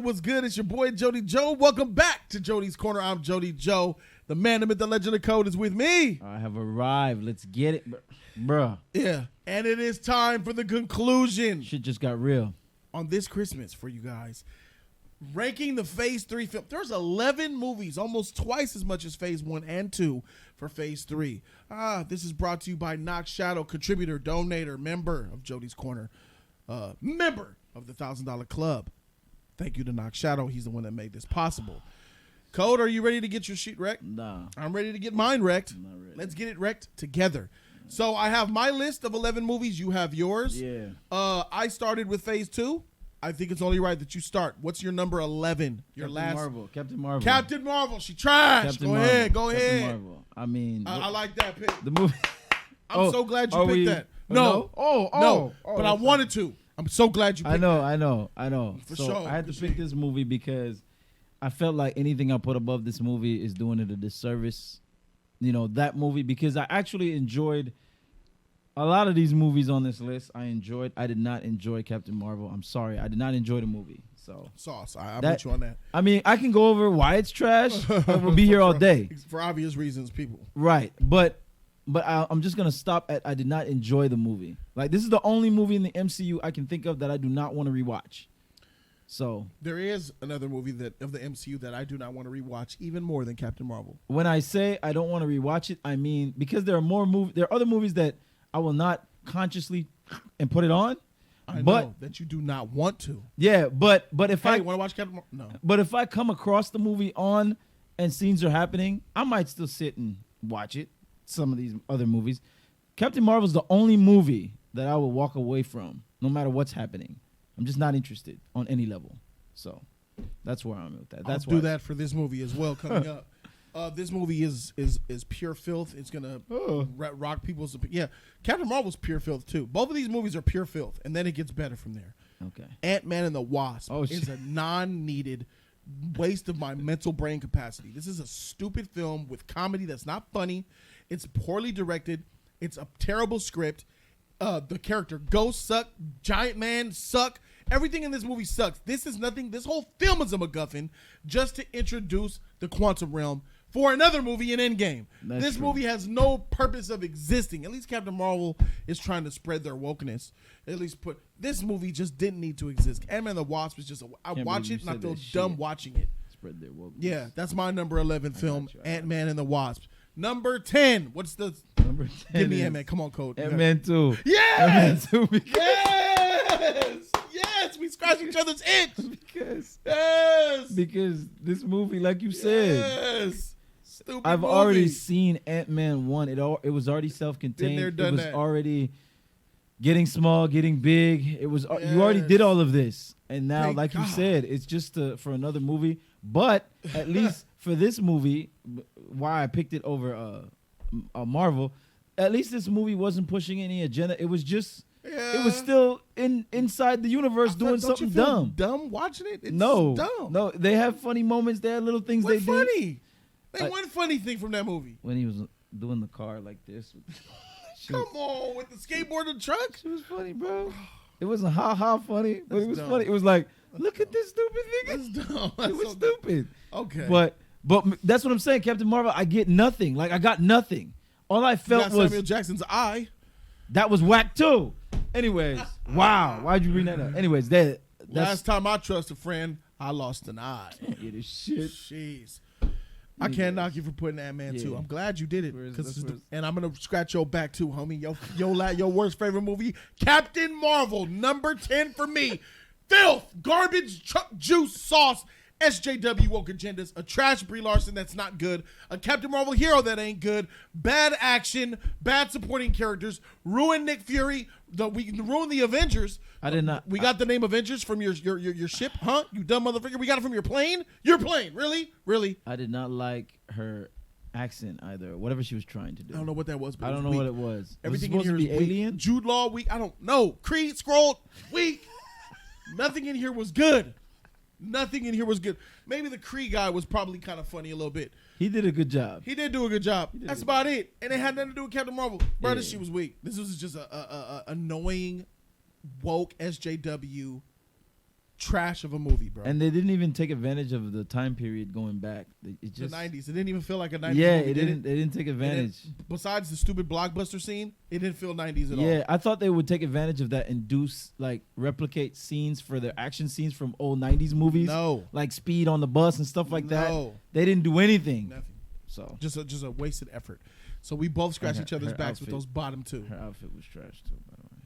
what's good? It's your boy Jody Joe. Welcome back to Jody's Corner. I'm Jody Joe. The man, the myth, the legend, the code is with me. I have arrived. Let's get it, bruh. Yeah, and it is time for the conclusion. Shit just got real. On this Christmas for you guys. Ranking the Phase 3 film. There's 11 movies, almost twice as much as Phase 1 and 2 for Phase 3. This is brought to you by Knox Shadow, contributor, donator, member of Jody's Corner, member of the $1,000 Club. Thank you to Knox Shadow. He's the one that made this possible. Code, are you ready to get your sheet wrecked? Nah. I'm ready to get mine wrecked. I'm not ready. Let's get it wrecked together. So I have my list of 11 movies. You have yours. Yeah. I started with Phase 2. I think it's only right that you start. What's your number 11? Your Captain Marvel. Captain Marvel. She trashed. Go ahead. Captain Marvel. I mean, I like that pick. the movie. I'm so glad you picked that. No. No. But I wanted to. I'm so glad you picked that. I know. For so sure. I had to pick this movie because I felt like anything I put above this movie is doing it a disservice. You know, that movie, because I actually enjoyed a lot of these movies on this list. I did not enjoy Captain Marvel. I'm sorry. I did not enjoy the movie. So Sauce. I'll put you on that. I mean, I can go over why it's trash. We'll be here all day. For obvious reasons, people. Right. But I'm just going to stop at I did not enjoy the movie. Like, this is the only movie in the MCU I can think of that I do not want to rewatch. So there is another movie of the MCU that I do not want to rewatch even more than Captain Marvel. When I say I don't want to rewatch it, I mean because there are other movies that I will not consciously and put it on. I know that you do not want to. Yeah, but if I want to watch Captain Marvel, no. But if I come across the movie on and scenes are happening, I might still sit and watch it. Some of these other movies, Captain Marvel's the only movie that I will walk away from, no matter what's happening. I'm just not interested on any level. So that's where I'm at with that. I'll do that for this movie as well coming up. This movie is pure filth. It's gonna rock people's opinion. Yeah, Captain Marvel's pure filth too. Both of these movies are pure filth, and then it gets better from there. Okay. Ant-Man and the Wasp is a non-needed waste of my mental brain capacity. This is a stupid film with comedy that's not funny. It's poorly directed. It's a terrible script. The character ghosts suck. Giant Man suck. Everything in this movie sucks. This is nothing. This whole film is a MacGuffin just to introduce the quantum realm for another movie in Endgame. This movie has no purpose of existing. At least Captain Marvel is trying to spread their wokeness. At least this movie just didn't need to exist. Ant-Man and the Wasp is just I watch it and I feel dumb watching it. Spread their wokeness. Yeah, that's my number 11 film, Ant-Man and the Wasp. Number 10. What's the number 10? Give me Ant-Man. Come on, Code. Ant-Man 2. Yes! Ant-Man 2. Yes! We scratch each other's itch. Because this movie, like you said, stupid I've movie. already seen Ant-Man 1. It was already self-contained. It was already getting small, getting big. It was you already did all of this, and now, Thank like God. you said, it's just for another movie. But at least for this movie, why I picked it over Marvel, at least this movie wasn't pushing any agenda. It was just. Yeah. It was still inside the universe doing something dumb. Dumb watching it? It's dumb. No, they have funny moments. They had little things what they funny? did. They one funny thing from that movie. When he was doing the car like this. Come on, with the skateboard and truck? It was funny, bro. It wasn't ha funny, but it was dumb. funny. It was like, look at this stupid nigga. That's dumb. It was stupid. Okay. But that's what I'm saying. Captain Marvel, I get nothing. Like, I got nothing. All I felt was Samuel Jackson's eye. That was whack too. Anyways, wow. Why'd you bring that up? Anyways, last time I trusted a friend, I lost an eye. It is shit. Jeez. I can't knock you for putting Ant-Man 2. I'm glad you did it. And I'm going to scratch your back too, homie. Your worst favorite movie, Captain Marvel, number 10 for me. Filth, garbage, truck juice, sauce, SJW woke agendas, a trash Brie Larson that's not good, a Captain Marvel hero that ain't good, bad action, bad supporting characters, ruin Nick Fury, we ruined the Avengers. I did not. We got the name Avengers from your ship, huh? You dumb motherfucker. We got it from your plane? Your plane. Really? I did not like her accent either. Whatever she was trying to do. I don't know what that was, but I don't know what it was. Everything was it in supposed here to be is alien? weak. Jude Law, weak. I don't know. Creed, Scroll, weak. Nothing in here was good. Nothing in here was good. Maybe the Kree guy was probably kind of funny a little bit. He did a good job. He did do a good job. That's about it. And it had nothing to do with Captain Marvel. Bro, this shit was weak. This was just a annoying, woke SJW trash of a movie, bro. And they didn't even take advantage of the time period going back. It just, the 90s. It didn't even feel like a 90s yeah, movie, did it? They didn't take advantage. Besides the stupid blockbuster scene, it didn't feel 90s at all. Yeah, I thought they would take advantage of that and do like replicate scenes for their action scenes from old 90s movies. No. Like Speed on the Bus and stuff like that. No. They didn't do anything. Nothing. So Just a wasted effort. So we both scratched each other's her backs with outfit. those bottom two. her outfit was trash too, by the way.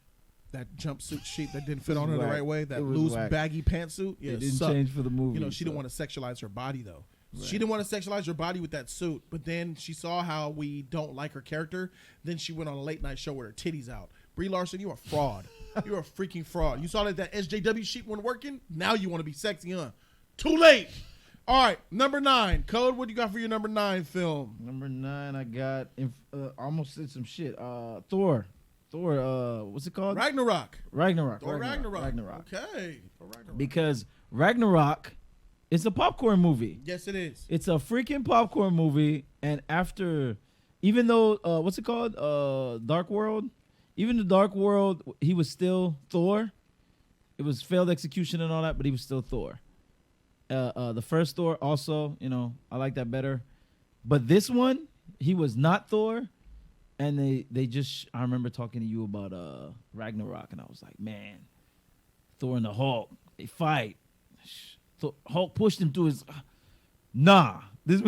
That jumpsuit sheet that didn't fit It was on her the whack. right way. That It was loose whack. baggy pantsuit. Yeah, It didn't sucked. change for the movie. You know, she so. didn't want to sexualize her body though. Right. She didn't want to sexualize her body with that suit, but then she saw how we don't like her character. Then she went on a late night show with her titties out. Brie Larson, you're a fraud. You're a freaking fraud. You saw that SJW sheet wasn't working. Now you want to be sexy, huh? Too late. All right, number 9. Code, what do you got for your number 9 film? Number 9, I got almost said some shit. Thor, what's it called? Ragnarok. Ragnarok. Thor Ragnarok. Ragnarok. Okay. Thor Ragnarok. Because Ragnarok is a popcorn movie. Yes, it is. It's a freaking popcorn movie, and after, even though what's it called, Dark World, even the Dark World, he was still Thor. It was failed execution and all that, but he was still Thor. The first Thor also, you know, I like that better, but this one, he was not Thor, and they just, I remember talking to you about Ragnarok, and I was like, man, Thor and the Hulk, they fight. Hulk pushed him through his. Nah, this.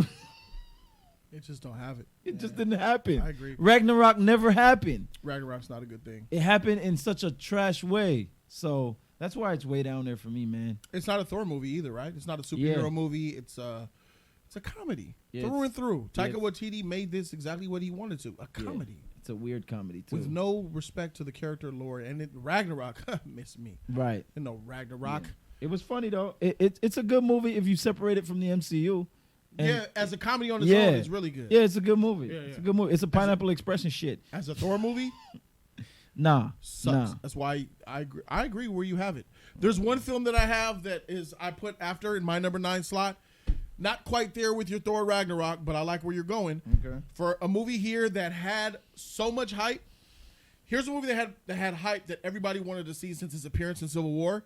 It just don't have it. It just didn't happen. I agree. Ragnarok never happened. Ragnarok's not a good thing. It happened in such a trash way. So that's why it's way down there for me, man. It's not a Thor movie either, right? It's not a superhero movie. It's a comedy through and through. Taika Waititi made this exactly what he wanted to. A comedy. Yeah, it's a weird comedy too. With no respect to the character lore. And Ragnarok, miss me. Right. You know, Ragnarok. Yeah. It was funny though. It's a good movie if you separate it from the MCU. And yeah, as a comedy on its own, it's really good. Yeah, it's a good movie. Yeah, It's a good movie. It's a Pineapple Expression shit. As a Thor movie, Nah. sucks. That's why I agree where you have it. There's one film that I have that is I put after in my number 9 slot. Not quite there with your Thor Ragnarok, but I like where you're going. Okay. For a movie here that had so much hype. Here's a movie that had hype that everybody wanted to see since its appearance in Civil War,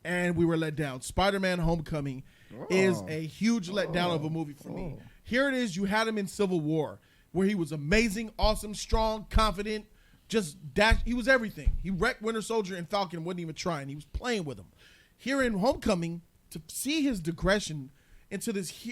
and we were let down. Spider-Man: Homecoming is a huge letdown of a movie for me. Here it is. You had him in Civil War, where he was amazing, awesome, strong, confident, just dash. He was everything. He wrecked Winter Soldier and Falcon, wasn't even trying. He was playing with them. Here in Homecoming, to see his digression into this, he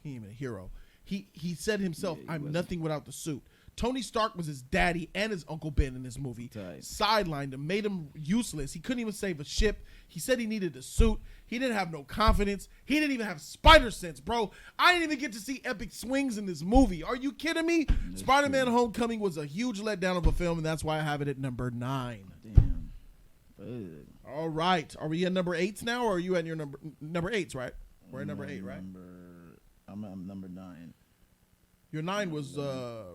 ain't even a hero. He said himself, "I'm nothing without the suit." Tony Stark was his daddy and his Uncle Ben in this movie. Tight. Sidelined him, made him useless. He couldn't even save a ship. He said he needed a suit. He didn't have no confidence. He didn't even have spider sense, bro. I didn't even get to see epic swings in this movie. Are you kidding me? Spider-Man: Homecoming was a huge letdown of a film, and that's why I have it at number 9. Damn. All right. Are we at number 8s now, or are you at your number 8s, right? We're at number 8, right? I'm at number 9. Your 9 was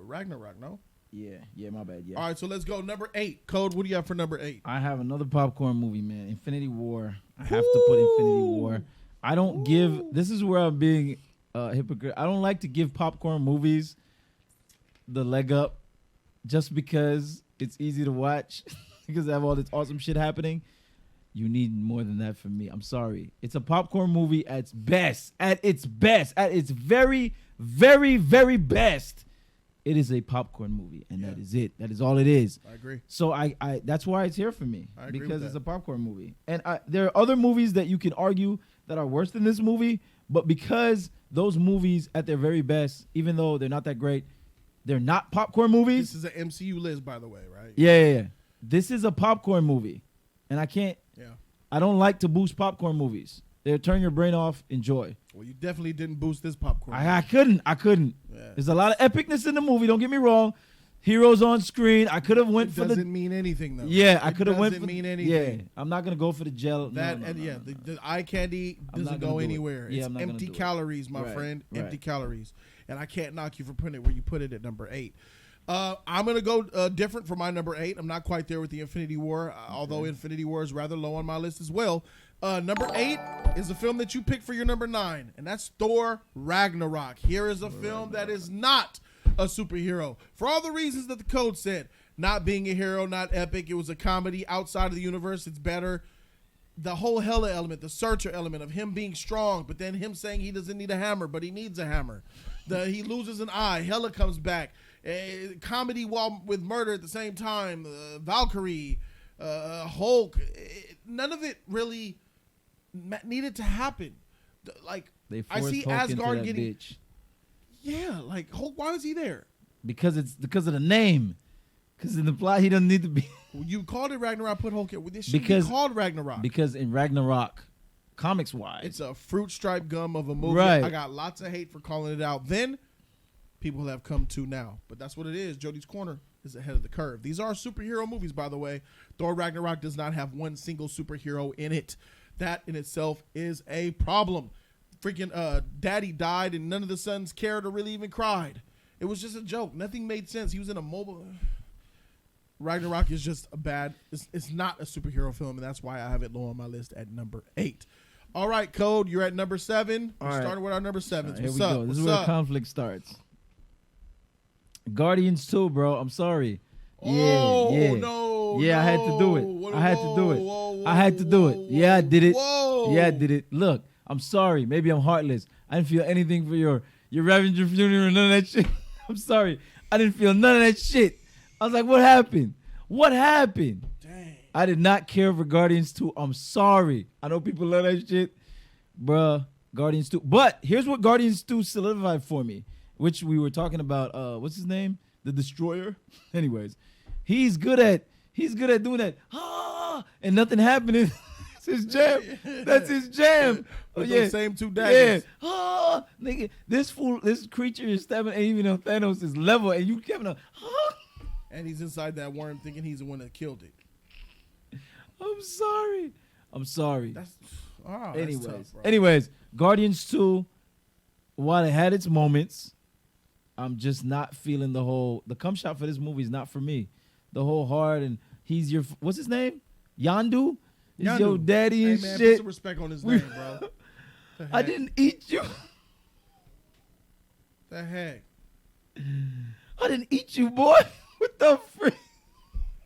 Ragnarok, no? Yeah, my bad. Yeah. All right, so let's go. Number 8. Code, what do you have for number 8? I have another popcorn movie, man. Infinity War. I have to put Infinity War. I don't give. This is where I'm being hypocrite. I don't like to give popcorn movies the leg up just because it's easy to watch because they have all this awesome shit happening. You need more than that from me. I'm sorry. It's a popcorn movie at its best. At its very, very, very best. It is a popcorn movie, and that is it. That is all it is. I agree. So I that's why it's here for me, I agree because with it's that. a popcorn movie. And there are other movies that you can argue that are worse than this movie, but because those movies at their very best, even though they're not that great, they're not popcorn movies. This is an MCU list, by the way, right? Yeah. This is a popcorn movie, and I can't. Yeah. I don't like to boost popcorn movies. They turn your brain off. Enjoy. Well, you definitely didn't boost this popcorn. I couldn't. Yeah. There's a lot of epicness in the movie. Don't get me wrong. Heroes on screen. I could have went for the. Doesn't mean anything though. Yeah, I could have went for. Doesn't mean anything. Yeah, I'm not gonna go for the gel. That no, and no, yeah, no. the eye candy I'm not doesn't gonna go do it. anywhere. Yeah, It's I'm not gonna empty do it. calories, my Right, friend. right. Empty calories, and I can't knock you for putting it where you put it at number 8. I'm gonna go different for my number 8. I'm not quite there with the Infinity War, although Infinity War is rather low on my list as well. Number 8 is a film that you picked for your number 9, and that's Thor Ragnarok. Here is a film that is not a superhero for all the reasons that the code said. Not being a hero, not epic. It was a comedy outside of the universe. It's better. the whole Hela element, the searcher element of him being strong, but then him saying he doesn't need a hammer, but he needs a hammer. He loses an eye. Hela comes back. Comedy while with murder at the same time. Valkyrie, Hulk. None of it really needed to happen. Like I see Hulk Asgard into that getting. bitch. Yeah, like Hulk. Why was he there? Because it's because of the name. Because in the plot he doesn't need to be. You called it Ragnarok. Put Hulk in. This should be called Ragnarok. Because in Ragnarok, comics wise, it's a fruit stripe gum of a movie. Right. I got lots of hate for calling it out then. People have come to now, but that's what it is. Jody's Corner is ahead of the curve. These are superhero movies, by the way. Thor Ragnarok does not have one single superhero in it. That in itself is a problem. Freaking daddy died and none of the sons cared or really even cried. It was just a joke. Nothing made sense. He was in a mobile. Ragnarok is just a bad. It's not a superhero film, and that's why I have it low on my list at number 8. All right, Code, you're at number 7. We're starting with our number 7s. Here we go. This is where the conflict starts. Guardians 2, bro. I'm sorry. No. Yeah, I had to do it. I had to do it. I had to do it. Yeah, I did it. Yeah, I did it. Look, I'm sorry. Maybe I'm heartless. I didn't feel anything for your Avenger funeral or none of that shit. I'm sorry. I didn't feel none of that shit. I was like, what happened? What happened? Dang. I did not care for Guardians 2. I'm sorry. I know people love that shit. Bruh, Guardians 2. But here's what Guardians 2 solidified for me, which we were talking about. What's his name? The Destroyer. Anyways, he's good at doing that. And nothing happening. It's his jam. That's his jam. With those same two daggers. Yeah. Nigga, this creature is stabbing even on Thanos' level, and you giving a and he's inside that worm thinking he's the one that killed it. I'm sorry. Anyways, that's tough, bro. Anyways, Guardians 2, while it had its moments, I'm just not feeling the come shot for this movie is not for me. The whole hard and he's your what's his name? Yandu? He's your daddy and man, shit. Put some respect on his name, bro. I didn't eat you. The heck? I didn't eat you, boy. What the frick?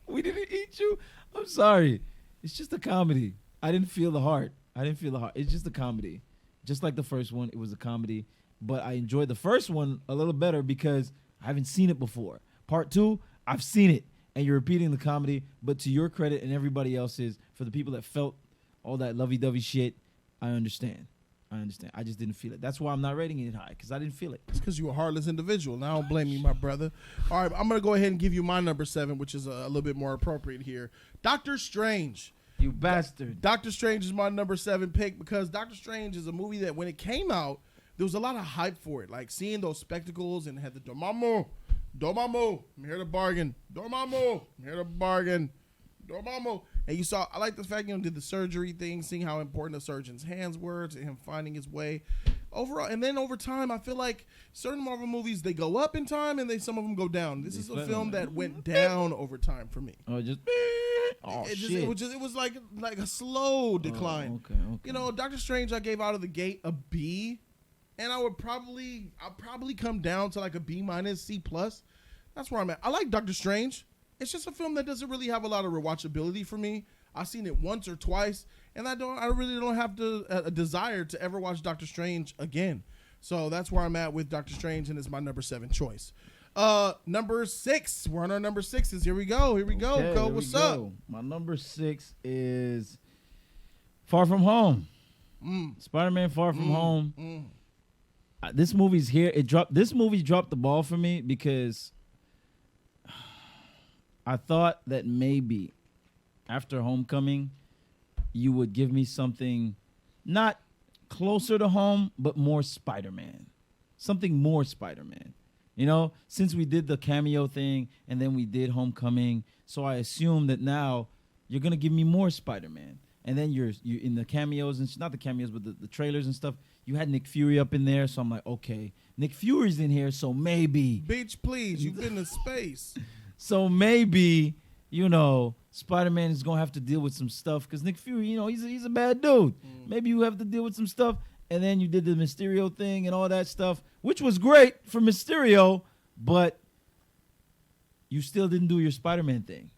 We didn't eat you. I'm sorry. It's just a comedy. I didn't feel the heart. It's just a comedy. Just like the first one, it was a comedy. But I enjoyed the first one a little better because I haven't seen it before. Part 2, I've seen it. And you're repeating the comedy. But to your credit and everybody else's, for the people that felt all that lovey-dovey shit, I understand. I just didn't feel it. That's why I'm not rating it high, because I didn't feel it. It's because you're a heartless individual. And I don't blame you, my brother. All right, I'm going to go ahead and give you my number 7, which is a little bit more appropriate here. Doctor Strange. You bastard. Doctor Strange is my number 7 pick because Doctor Strange is a movie that when it came out, there was a lot of hype for it. Like seeing those spectacles and had the Dormammu, I'm here to bargain. Dormammu, I'm here to bargain. Dormammu. And you saw, I like the fact, did the surgery thing, seeing how important the surgeon's hands were to him finding his way. Overall, and then over time, I feel like certain Marvel movies, they go up in time and some of them go down. This is a film that went down over time for me. It was like a slow decline. Okay. Doctor Strange, I gave out of the gate a B, and I'll probably come down to like a B minus, C plus. That's where I'm at. I like Doctor Strange. It's just a film that doesn't really have a lot of rewatchability for me. I've seen it once or twice, and I really don't have a desire to ever watch Doctor Strange again. So that's where I'm at with Doctor Strange, and it's my number 7 choice. Number 6. We're on our number 6s. Here we go. Okay, Cole, what's up? My number 6 is Far From Home. Spider-Man Far From Home. This movie's here. This movie dropped the ball for me because I thought that maybe after Homecoming, you would give me something not closer to home, but more Spider-Man. Something more Spider-Man. Since we did the cameo thing and then we did Homecoming, so I assume that now you're going to give me more Spider-Man. And then you're in the cameos, and not the cameos, but the trailers and stuff. You had Nick Fury up in there, so I'm like, okay, Nick Fury's in here, so maybe. Bitch, please, you've been to space. So maybe, Spider-Man is going to have to deal with some stuff because Nick Fury, he's a bad dude. Maybe you have to deal with some stuff. And then you did the Mysterio thing and all that stuff, which was great for Mysterio, but you still didn't do your Spider-Man thing.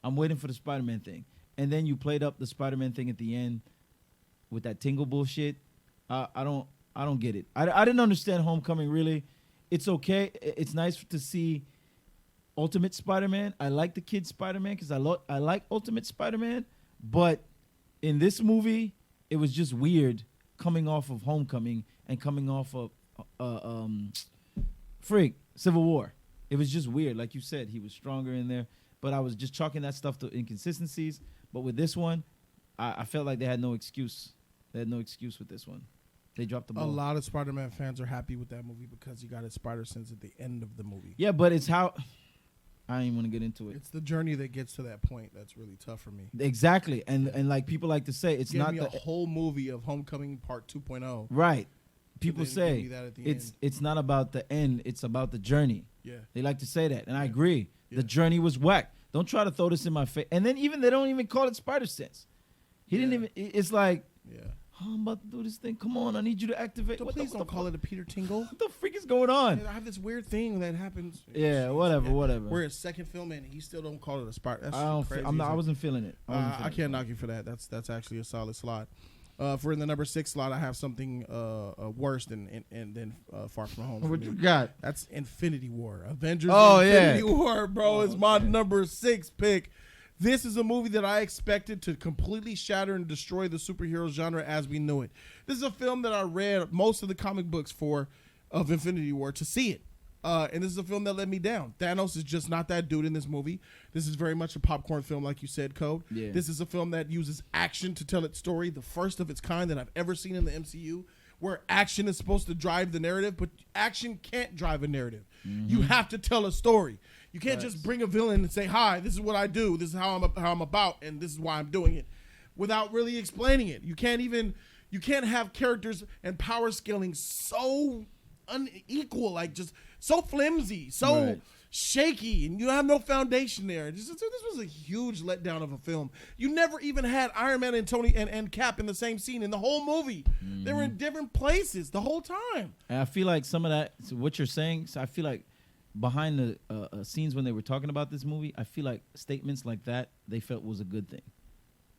I'm waiting for the Spider-Man thing. and then you played up the Spider-Man thing at the end with that tingle bullshit. I don't get it. I didn't understand Homecoming really. It's okay. It's nice to see Ultimate Spider-Man. I like the kid Spider-Man because I like Ultimate Spider-Man, but in this movie, it was just weird coming off of Homecoming and coming off of Civil War. It was just weird. Like you said, he was stronger in there, but I was just chalking that stuff to inconsistencies. But with this one, I felt like they had no excuse. They had no excuse with this one. They dropped the ball. A lot of Spider-Man fans are happy with that movie because you got his spider sense at the end of the movie. Yeah, but it's how... I don't even want to get into it. It's the journey that gets to that point that's really tough for me. Exactly. And like people like to say, it's not the whole movie of Homecoming Part 2.0. Right. People say it's it's not about the end, it's about the journey. Yeah. They like to say that, and I agree. Yeah. The journey was whack. Don't try to throw this in my face. And then even they don't even call it Spider Sense. He didn't even. It's like, oh, I'm about to do this thing. Come on, I need you to activate. Please don't call it a Peter Tingle. What the freak is going on? I have this weird thing that happens. Yeah, whatever. We're a second film and he still don't call it a Spider. That's crazy. I wasn't feeling it. I can't knock you for that. That's actually a solid slot. For in the number 6 slot, I have something worse than Far From Home. What you got? That's Infinity War. Avengers. Oh, Infinity War, bro, is my number 6 pick. This is a movie that I expected to completely shatter and destroy the superhero genre as we knew it. This is a film that I read most of the comic books of Infinity War to see it. And this is a film that let me down. Thanos is just not that dude in this movie. This is very much a popcorn film, like you said, Code. Yeah. This is a film that uses action to tell its story, the first of its kind that I've ever seen in the MCU, where action is supposed to drive the narrative, but action can't drive a narrative. Mm-hmm. You have to tell a story. You can't just bring a villain and say, "Hi, this is what I do. This is how I'm about, and this is why I'm doing it," without really explaining it. You can't have characters and power scaling so unequal, like just so flimsy, so shaky, and you have no foundation there. This was a huge letdown of a film. You never even had Iron Man and Tony and Cap in the same scene in the whole movie. Mm-hmm. They were in different places the whole time. And I feel like some of that, so what you're saying, so I feel like behind the scenes when they were talking about this movie, I feel like statements like that they felt was a good thing.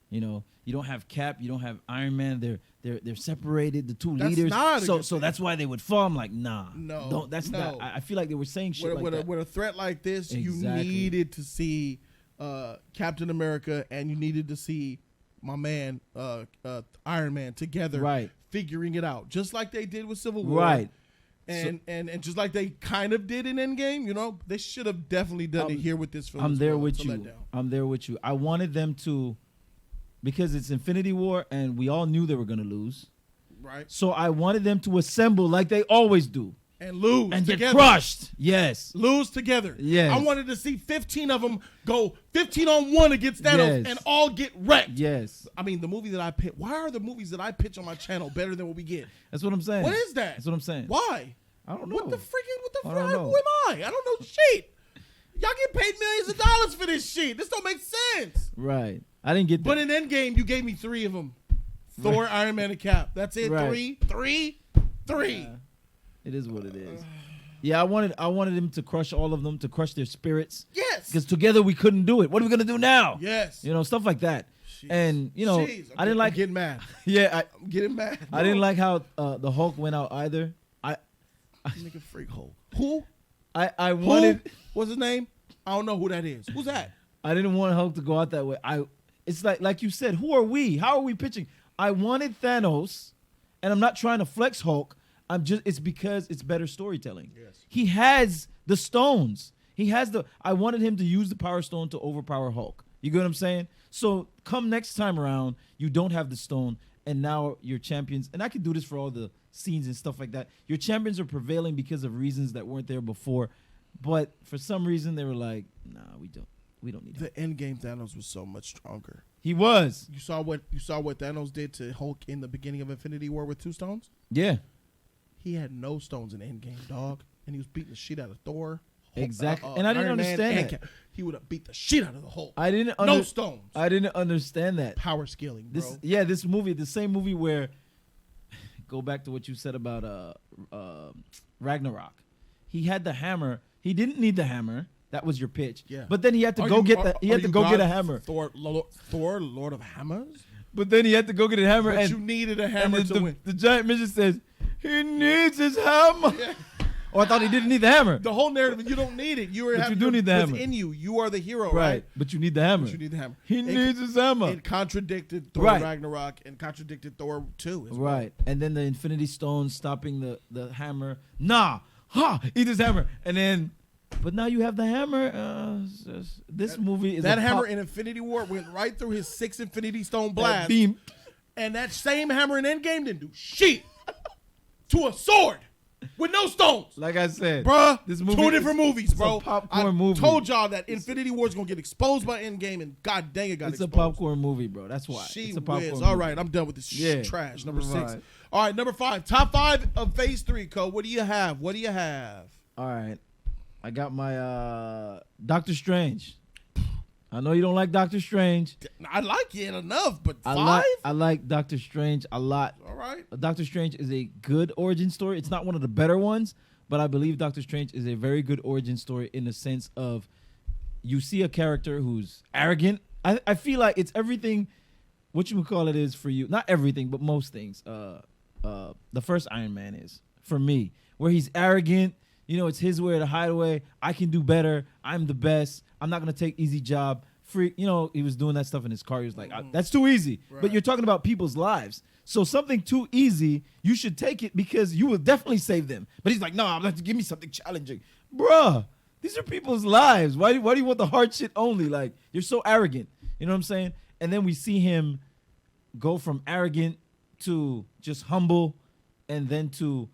You know, you don't have Cap, you don't have Iron Man. They're separated, the two leaders. So that's why they would fall. I'm like, nah, no, not. I feel like they were saying shit like that. With a threat like this, you needed to see Captain America and you needed to see my man Iron Man together, figuring it out, just like they did with Civil War, right? And just like they kind of did in Endgame, you know, they should have definitely done it here with this film. I'm there with you. I wanted them to. Because it's Infinity War and we all knew they were going to lose. Right. So I wanted them to assemble like they always do. And lose and together. Get crushed. Yes. Lose together. Yes. I wanted to see 15 of them go 15 on 1 against Thanos and all get wrecked. Yes. I mean, the movie that I pitch. Why are the movies that I pitch on my channel better than what we get? That's what I'm saying. What is that? That's what I'm saying. Why? I don't know. What the frick? Who am I? I don't know shit. Y'all get paid millions of dollars for this shit. This don't make sense. Right. I didn't get that. But in Endgame, you gave me 3 of them. Thor, Iron Man, and Cap. That's it. Right. 3. It is what it is. Yeah, I wanted him to crush all of them, to crush their spirits. Yes. Because together we couldn't do it. What are we going to do now? Yes. You know, stuff like that. Jeez. And, you know, I didn't like... I'm getting mad. Yeah. I'm getting mad. No. I didn't like how the Hulk went out either. Nigga freak Hulk. Who? I wanted... What's his name? I don't know who that is. Who's that? I didn't want Hulk to go out that way. It's like you said, who are we? How are we pitching? I wanted Thanos, and I'm not trying to flex Hulk. It's because it's better storytelling. Yes. He has the stones. I wanted him to use the Power Stone to overpower Hulk. You get what I'm saying? So come next time around, you don't have the stone, and now your champions, and I can do this for all the scenes and stuff like that. Your champions are prevailing because of reasons that weren't there before, but for some reason they were like, nah, we don't need the Endgame Thanos was so much stronger. He was. You saw what Thanos did to Hulk in the beginning of Infinity War with 2 stones? Yeah. He had no stones in Endgame, dog. And he was beating the shit out of Thor. Exactly. And I didn't understand that. He would have beat the shit out of the Hulk. No stones. I didn't understand that. Power scaling, bro. This movie, the same movie where, go back to what you said about Ragnarok. He had the hammer. He didn't need the hammer. That was your pitch. Yeah. But then he had to go get a hammer. Thor, Lord of Hammers. But then he had to go get a hammer, But and you needed a hammer to win. The giant midget says he needs his hammer. Yeah. Oh, I thought he didn't need the hammer. The whole narrative, you don't need it. You do need the hammer. Within you, you are the hero, right? But you need the hammer. But you need the hammer. He needs his hammer. It contradicted Thor Ragnarok and contradicted Thor 2 as well. Right. And then the Infinity Stone stopping the hammer. Nah. Ha! Eat his hammer. And then, but now you have the hammer. This movie is that hammer in Infinity War went right through his 6 Infinity Stone blast. Beam. And that same hammer in Endgame didn't do shit to a sword with no stones. Like I said, bruh, this movie 2 different movies, bro. It's a popcorn movie. I told y'all that Infinity War is gonna get exposed by Endgame, and god dang it, got exposed. It's a popcorn movie, bro. That's why. It's a popcorn movie. All right, I'm done with this trash. Number 6. All right, number 5. Top 5 of Phase 3, Cole. What do you have? What do you have? All right. I got my Doctor Strange. I know you don't like Doctor Strange. I like it enough, but 5? I like Doctor Strange a lot. All right. Doctor Strange is a good origin story. It's not one of the better ones, but I believe Doctor Strange is a very good origin story in the sense of you see a character who's arrogant. I feel like it's everything, what you would call it is for you. Not everything, but most things. The first Iron Man is, for me, where he's arrogant. You know, it's his way or the hideaway. I can do better. I'm the best. I'm not going to take easy job. Free, you know, he was doing that stuff in his car. He was like, that's too easy. Right. But you're talking about people's lives. So something too easy, you should take it because you will definitely save them. But he's like, no, I'm going to give me something challenging. Bruh, these are people's lives. Why do you want the hard shit only? Like, you're so arrogant. You know what I'm saying? And then we see him go from arrogant to just humble and then to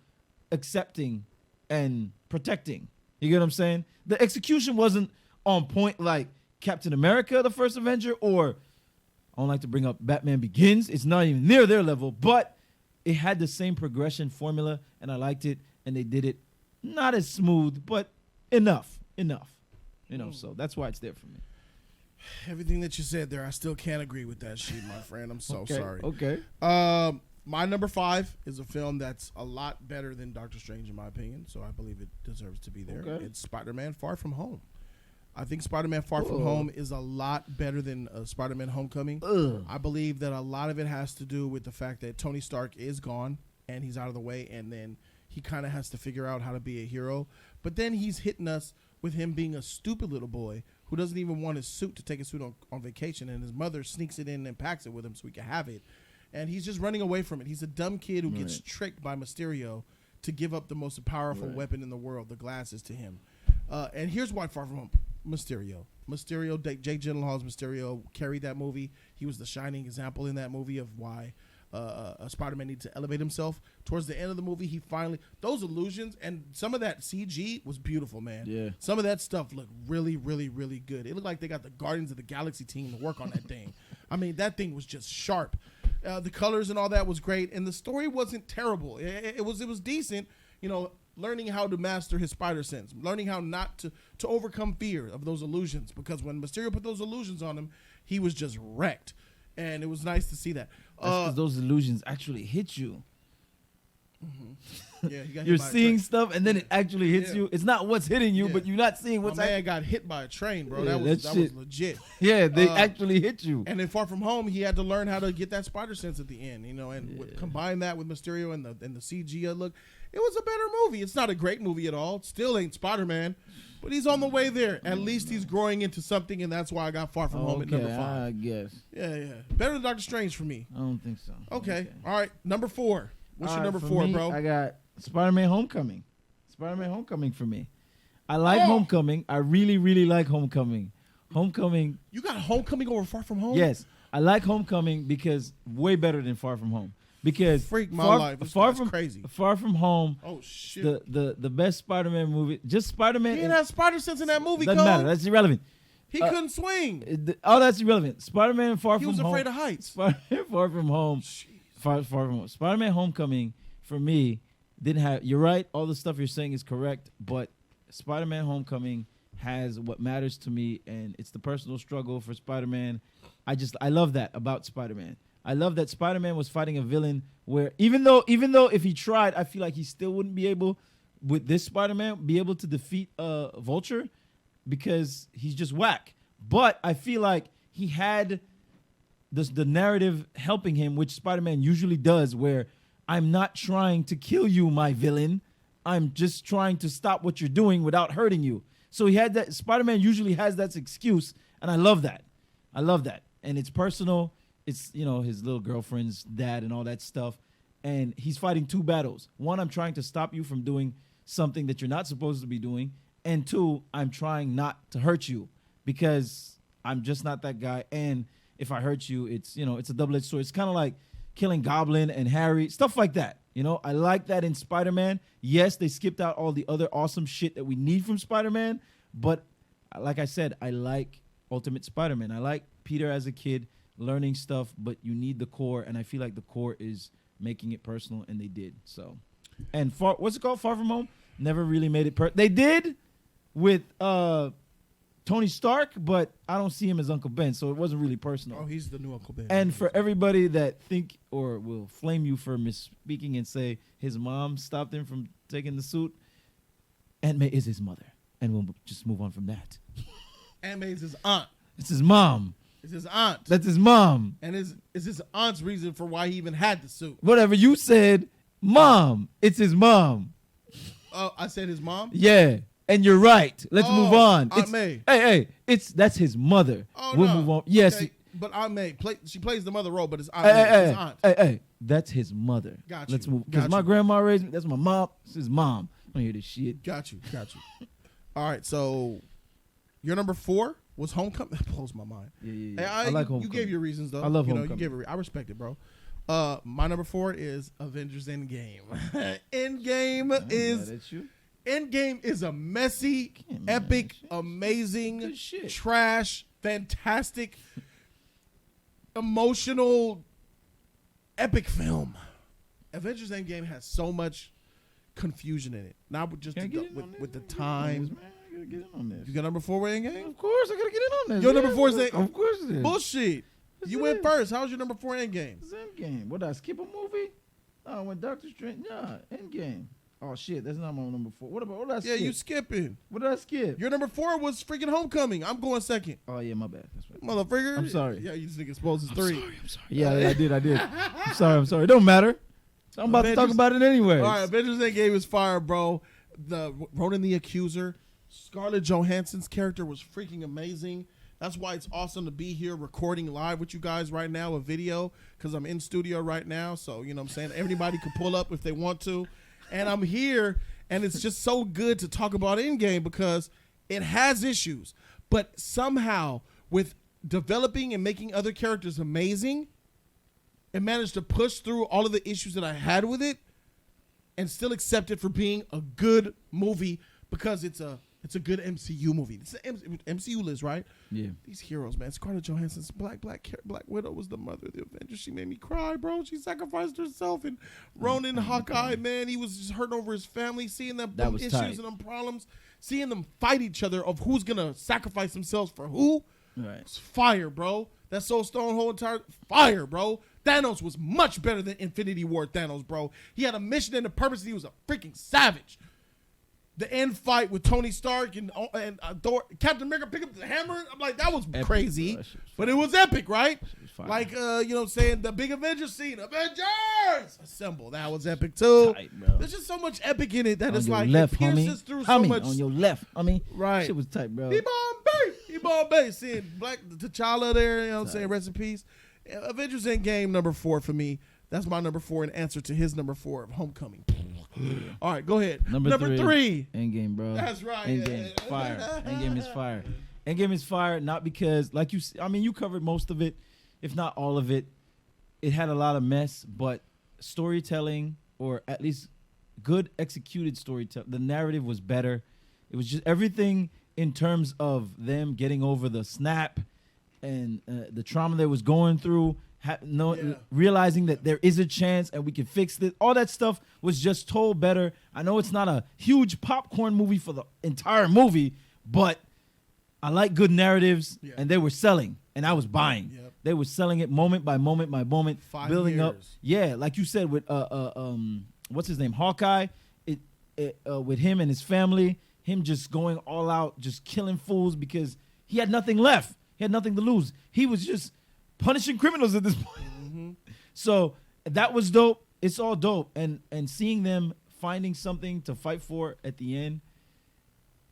accepting and protecting. You get what I'm saying? The execution wasn't on point like Captain America, the first Avenger, or I don't like to bring up Batman Begins. It's not even near their level, but it had the same progression formula, and I liked it, and they did it not as smooth, but enough. You know, so that's why it's there for me. Everything that you said there, I still can't agree with that shit, my friend. I'm so sorry. Okay. My number 5 is a film that's a lot better than Doctor Strange, in my opinion, so I believe it deserves to be there. Okay. It's Spider-Man Far From Home. I think Spider-Man Far From Home is a lot better than Spider-Man Homecoming. I believe that a lot of it has to do with the fact that Tony Stark is gone and he's out of the way, and then he kind of has to figure out how to be a hero. But then he's hitting us with him being a stupid little boy who doesn't even want his suit to take his suit on vacation, and his mother sneaks it in and packs it with him so he can have it. And he's just running away from it. He's a dumb kid who gets tricked by Mysterio to give up the most powerful weapon in the world, the glasses, to him. And here's why Far From Home. Mysterio, Jake Gyllenhaal's Mysterio carried that movie. He was the shining example in that movie of why Spider-Man needs to elevate himself. Towards the end of the movie, he finally, those illusions and some of that CG was beautiful, man. Yeah. Some of that stuff looked really, really, really good. It looked like they got the Guardians of the Galaxy team to work on that thing. I mean, that thing was just sharp. The colors and all that was great, and the story wasn't terrible. It was decent. You know, learning how to master his spider sense, learning how not to overcome fear of those illusions. Because when Mysterio put those illusions on him, he was just wrecked, and it was nice to see that. Because those illusions actually hit you. Mm-hmm. Yeah, you're seeing stuff, and then it actually hits you. It's not what's hitting you, but you're not seeing what's. My man got hit by a train, bro. That was legit. Yeah, they actually hit you. And then Far From Home, he had to learn how to get that spider sense at the end, you know, and combine that with Mysterio and the CG look. It was a better movie. It's not a great movie at all. It still ain't Spider-Man, but he's on the way there. At least he's growing into something, and that's why I got Far From Home at number 5. I guess. Yeah. Better than Doctor Strange for me. I don't think so. Okay. All right. Number 4. What's your number 4, bro? I got Spider-Man Homecoming. Spider-Man Homecoming for me. I like Homecoming. I really, really like Homecoming. Homecoming. You got Homecoming over Far From Home? Yes. I like Homecoming because way better than Far From Home. Because freak my life. This Far From crazy. Far From Home. Oh shit. The best Spider-Man movie. Just Spider-Man. He didn't have spider sense in that movie. Doesn't matter. That's irrelevant. He couldn't swing. That's irrelevant. Spider-Man Far From Home. He was afraid of heights. Spider-Man Far From Home. Far From Home. Spider-Man Homecoming for me didn't have. You're right. All the stuff you're saying is correct, but Spider-Man Homecoming has what matters to me, and it's the personal struggle for Spider-Man. I love that about Spider-Man. I love that Spider-Man was fighting a villain where even though if he tried, I feel like he still wouldn't be able with this Spider-Man be able to defeat Vulture because he's just whack. But I feel like he had the narrative helping him, which Spider-Man usually does, where I'm not trying to kill you, my villain. I'm just trying to stop what you're doing without hurting you. So he had that. Spider-Man usually has that excuse, and I love that. I love that. And it's personal. It's, his little girlfriend's dad and all that stuff. And he's fighting two battles. One, I'm trying to stop you from doing something that you're not supposed to be doing. And two, I'm trying not to hurt you because I'm just not that guy. And if I hurt you, it's a double-edged sword. It's kind of like killing Goblin and Harry, stuff like that. I like that in Spider-Man. Yes, they skipped out all the other awesome shit that we need from Spider-Man. But like I said, I like Ultimate Spider-Man. I like Peter as a kid learning stuff, but you need the core. And I feel like the core is making it personal, and they did. So, and what's it called? Far From Home? Never really made it They did with Tony Stark, but I don't see him as Uncle Ben, so it wasn't really personal. Oh, he's the new Uncle Ben. And for everybody that think or will flame you for misspeaking and say his mom stopped him from taking the suit, Aunt May is his mother, and we'll just move on from that. Aunt May is his aunt. It's his mom. It's his aunt. That's his mom. And it's his aunt's reason for why he even had the suit. Whatever you said, mom. It's his mom. Oh, I said his mom? Yeah. And you're right. Let's move on. Aunt May. Hey, that's his mother. Oh, we'll no. move on. Yes. Okay. But Aunt May, she plays the mother role, but it's Aunt May. His aunt. Hey, that's his mother. Got you. Let's move. Because my grandma raised me. That's my mom. It's his mom. I don't hear this shit. Got you. All right, so your number 4 was Homecoming. That blows my mind. Yeah. Hey, I like Homecoming. You gave your reasons, though. I love Homecoming. I respect it, bro. My number 4 is Avengers Endgame. Endgame is a messy, epic, amazing, trash, fantastic, emotional, epic film. Avengers Endgame has so much confusion in it. Not just with the time. You got number 4 with Endgame? Of course, I gotta get in on this. Your number 4 is Endgame? Of course it is. Bullshit. You went first. How's your number 4 Endgame? It's Endgame. What, did I skip a movie? Oh, when Doctor Strange. Yeah, Endgame. Oh, shit, that's not my number 4. What did I skip? Yeah, you skipping. What did I skip? Your number 4 was freaking Homecoming. I'm going second. Oh, yeah, my bad. That's right. Motherfucker. I'm sorry. Yeah, you just think exposed as 3. I'm sorry. Yeah, I did. I'm sorry. It don't matter. I'm about to talk about it anyway. All right, Avengers Endgame is fire, bro. The Ronan the Accuser. Scarlett Johansson's character was freaking amazing. That's why it's awesome to be here recording live with you guys right now, a video, because I'm in studio right now. So, you know what I'm saying? Everybody can pull up if they want to. And I'm here, and it's just so good to talk about Endgame because it has issues. But somehow, with developing and making other characters amazing, it managed to push through all of the issues that I had with it and still accept it for being a good movie because it's a good MCU movie. It's an MCU list, right? Yeah. These heroes, man. Scarlett Johansson's Black Widow was the mother of the Avengers. She made me cry, bro. She sacrificed herself. And Ronan, Hawkeye, man, he was just hurting over his family, seeing them issues tight. And them problems, seeing them fight each other of who's gonna sacrifice themselves for who. Right. It's fire, bro. That Soul Stone whole entire fire, bro. Thanos was much better than Infinity War Thanos, bro. He had a mission and a purpose. And he was a freaking savage. The end fight with Tony Stark and Thor, Captain America pick up the hammer. I'm like, that was epic, crazy, bro. But it was epic, right? Like, you know what I'm saying? The big Avengers scene, Avengers Assemble. That was epic too. Tight, there's just so much epic in it that it's like left, it pierces through so much. On your left, right? Shit was tight, bro. Bombay, seeing Black T'Challa there. You know what I'm saying? Rest in peace. Avengers Endgame number 4 for me. That's my number 4 in answer to his number 4 of Homecoming. All right, go ahead. Number 3. Endgame, bro. That's right. Endgame, fire. Endgame is fire. Endgame is fire, not because, like you covered most of it, if not all of it. It had a lot of mess, but storytelling, or at least good executed storytelling, the narrative was better. It was just everything in terms of them getting over the snap and the trauma they was going through. Realizing that there is a chance and we can fix this. All that stuff was just told better. I know it's not a huge popcorn movie for the entire movie, but I like good narratives, and they were selling, and I was buying. Yep. They were selling it moment by moment by moment, 5 building years. up. Yeah, like you said with what's his name, Hawkeye. With him and his family, him just going all out, just killing fools because he had nothing left. He had nothing to lose. He was just punishing criminals at this point. Mm-hmm. So that was dope. It's all dope. And seeing them finding something to fight for at the end,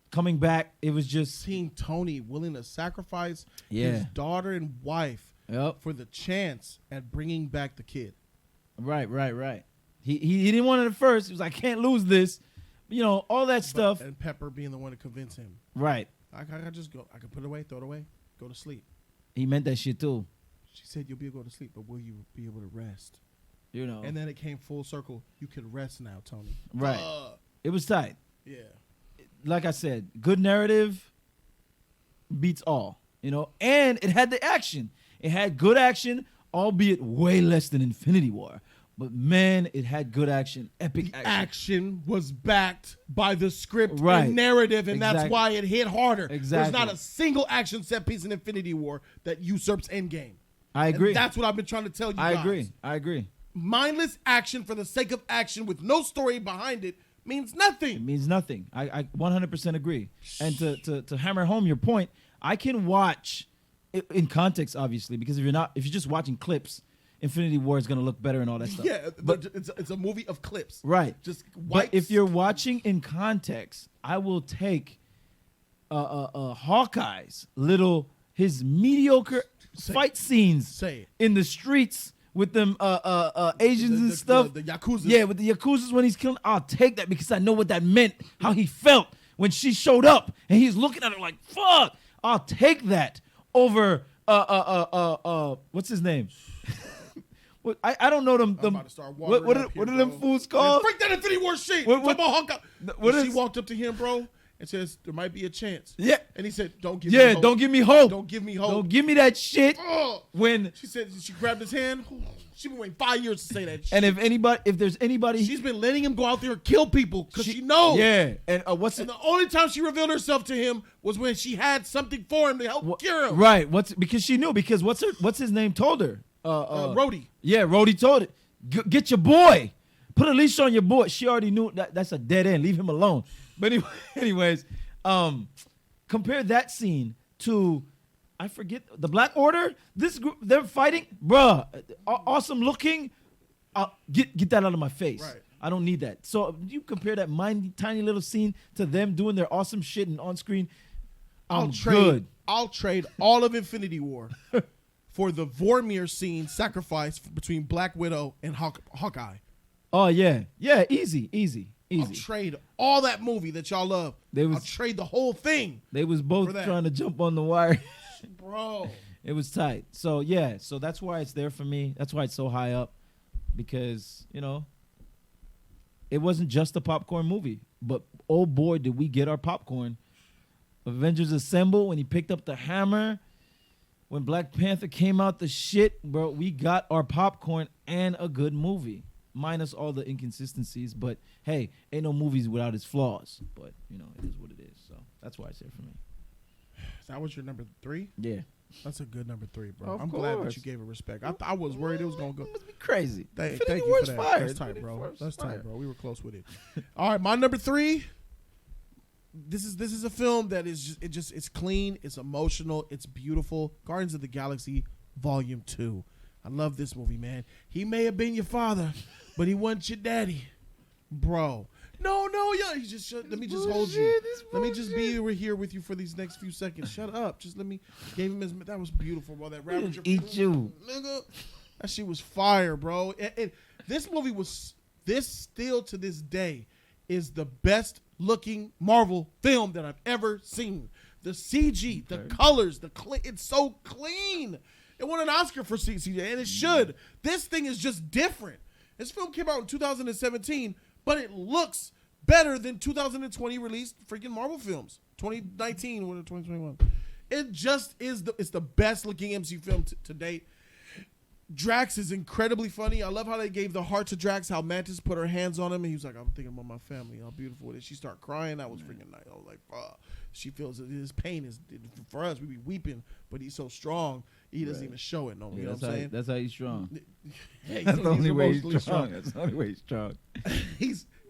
coming back, it was just seeing Tony willing to sacrifice his daughter and wife for the chance at bringing back the kid. Right. He didn't want it at first. He was like, I can't lose this. You know, all that stuff. And Pepper being the one to convince him. Right. I just go. I can put it away, throw it away, go to sleep. He meant that shit too. She said, you'll be able to go to sleep, but will you be able to rest? You know. And then it came full circle. You can rest now, Tony. Right. It was tight. Yeah. Like I said, good narrative beats all. You know, and it had the action. It had good action, albeit way less than Infinity War. But man, it had good action, epic action. Action was backed by the script right. and narrative, and that's why it hit harder. Exactly. There's not a single action set piece in Infinity War that usurps Endgame. I agree. And that's what I've been trying to tell you guys. I agree. Mindless action for the sake of action with no story behind it means nothing. It means nothing. I 100% agree. And to hammer home your point, I can watch it in context, obviously, because if you're just watching clips, Infinity War is going to look better and all that stuff. Yeah, but it's a movie of clips. Right. Just but if you're watching in context, I will take Hawkeye's his mediocre fight scenes in the streets with them Asians and stuff. The Yakuza. Yeah, with the Yakuzas when he's killing. I'll take that because I know what that meant, how he felt when she showed up and he's looking at her like, fuck. I'll take that over what's his name? I don't know them. I'm about to start what are them fools called? Break that Infinity War shit. She walked up to him, bro, and says, there might be a chance. Yeah. And he said, don't give me hope. Don't give me hope. Don't give me hope. Don't give me that shit. When she said she grabbed his hand, she's been waiting 5 years to say that shit. And if there's anybody, she's been letting him go out there and kill people because she knows. Yeah. And the only time she revealed herself to him was when she had something for him to help cure him. Right. Because she knew. Because what's his name told her. Rhodey. Yeah, Rhodey told it. Get your boy. Put a leash on your boy. She already knew that's a dead end. Leave him alone. But anyways, compare that scene to, I forget, the Black Order. This group, they're fighting. Bruh, awesome looking. Get that out of my face. Right. I don't need that. So you compare that tiny little scene to them doing their awesome shit and on screen. I'll trade all of Infinity War for the Vormir scene sacrifice between Black Widow and Hawkeye. Oh, yeah. Yeah, easy. I'll trade all that movie that y'all love. I'll trade the whole thing. They was both trying to jump on the wire. Bro. It was tight. So, yeah. So, that's why it's there for me. That's why it's so high up. Because, it wasn't just a popcorn movie. But, oh, boy, did we get our popcorn. Avengers Assemble, when he picked up the hammer. When Black Panther came out the shit, bro, we got our popcorn and a good movie. Minus all the inconsistencies. But, hey, ain't no movies without its flaws. But, it is what it is. So, that's why it's there for me. That was your number 3? Yeah. That's a good number 3, bro. I'm glad that you gave it respect. I was worried it was going to go. It must be crazy. Thank you for that. Fire. That's tight, bro. That's tight, bro. We were close with it. All right, my number 3. This is a film that is it's clean, it's emotional, it's beautiful. Guardians of the Galaxy Volume 2. I love this movie, man. He may have been your father, but he wasn't your daddy, bro. No, yeah. Let me just hold you. Let me just be here with you for these next few seconds. Shut up. Just let me. Gave him his. That was beautiful, bro. That Ravager. Eat you, nigga. That shit was fire, bro. And this movie was. This still to this day is the best looking Marvel film that I've ever seen. The CG, the colors, it's so clean. It won an Oscar for CG, and it should. This thing is just different. This film came out in 2017, but it looks better than 2020 released freaking Marvel films. 2019 or 2021. It just is it's the best looking MCU film to date. Drax is incredibly funny. I love how they gave the heart to Drax, how Mantis put her hands on him, and he was like, I'm thinking about my family, how beautiful it is. She started crying. That was freaking nice. I was like, she feels his pain is, for us, we be weeping, but he's so strong, he doesn't even show it. No, you know what I'm saying? That's how he's strong. Hey, that's the only way he's strong. That's the only way he's strong.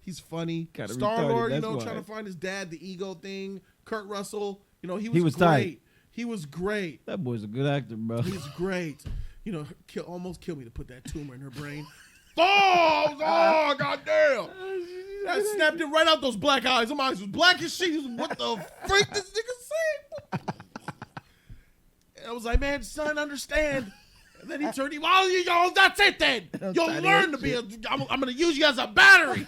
He's funny. Kinda Star-Lord, retarded, you know, that's trying why. to find his dad, the ego thing. Kurt Russell, you know, he was great. tight. He was great. That boy's a good actor, bro. He's great. You know, almost killed me to put that tumor in her brain. Oh, goddamn. That snapped it right out those black eyes. Them eyes was black as shit. What the freak this nigga say? And I was like, man, son, understand. And then he turned him, yo, that's it then. You'll learn to be I'm going to use you as a battery.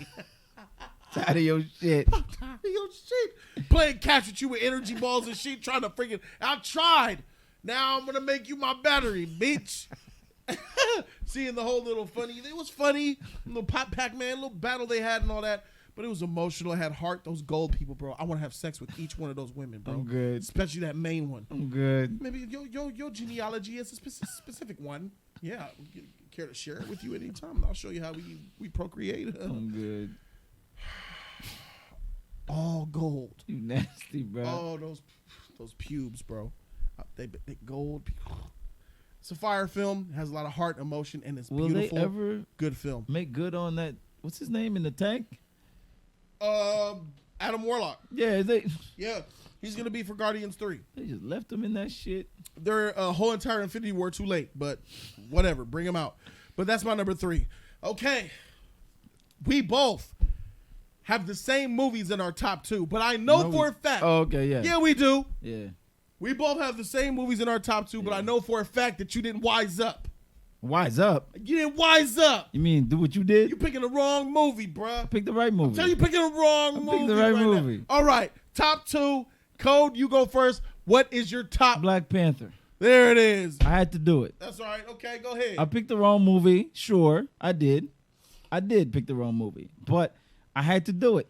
Tired of your shit. I'm tired of your shit. Playing catch with you with energy balls and shit, trying to freaking, I tried. Now I'm going to make you my battery, bitch. Seeing the whole little funny, it was funny, little Pac-Man, little battle they had and all that, but it was emotional. It had heart. Those gold people, bro. I want to have sex with each one of those women, bro. I'm good. Especially that main one. I'm good. Maybe your genealogy is a specific one. Yeah, care to share it with you anytime? I'll show you how we procreate. I'm good. All gold. You nasty, bro. Oh, those pubes, bro. They gold. It's a fire film. Has a lot of heart, emotion, and it's Will beautiful. they ever good film. make good on that? What's his name in the tank? Adam Warlock. Yeah, Yeah, he's gonna be for Guardians 3. they just left him in that shit. Their whole entire Infinity War too late, but whatever, bring him out. But that's my number 3. Okay, we both have the same movies in our top 2, but I know No, for a fact. Oh, okay, yeah. Yeah, we do. Yeah. We both have the same movies in our top 2, but I know for a fact that you didn't wise up. Wise up. You didn't wise up. You mean do what you did? You picking the wrong movie, bruh. Pick the right movie. Tell you picking the wrong movie. Pick the right now. movie. All right, top 2. Code, you go first. What is your top? Black Panther. There it is. I had to do it. That's all right. Okay, go ahead. I picked the wrong movie. Sure, I did. I did pick the wrong movie, but I had to do it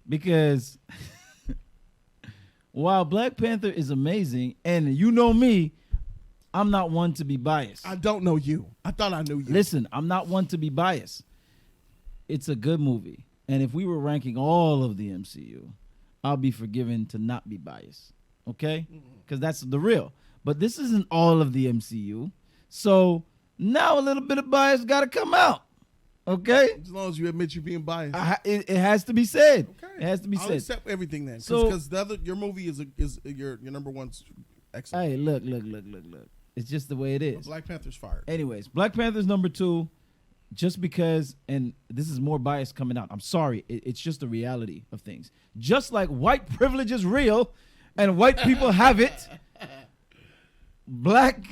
because while Black Panther is amazing, and you know me, I'm not one to be biased. I don't know you. I thought I knew you. Listen, I'm not one to be biased. It's a good movie, and if we were ranking all of the MCU, I'll be forgiven to not be biased. Okay? Because that's the real. But this isn't all of the MCU. So now a little bit of bias got to come out. Okay? As long as you admit you're being biased. It has to be said. Okay. It has to be I'll said. accept everything then. So- Because your movie is your number one's excellent. Hey, look. It's just the way it is. Black Panther's fired. Anyways, Black Panther's number 2, just because, and this is more bias coming out. I'm sorry. It's just the reality of things. Just like white privilege is real and white people have it, black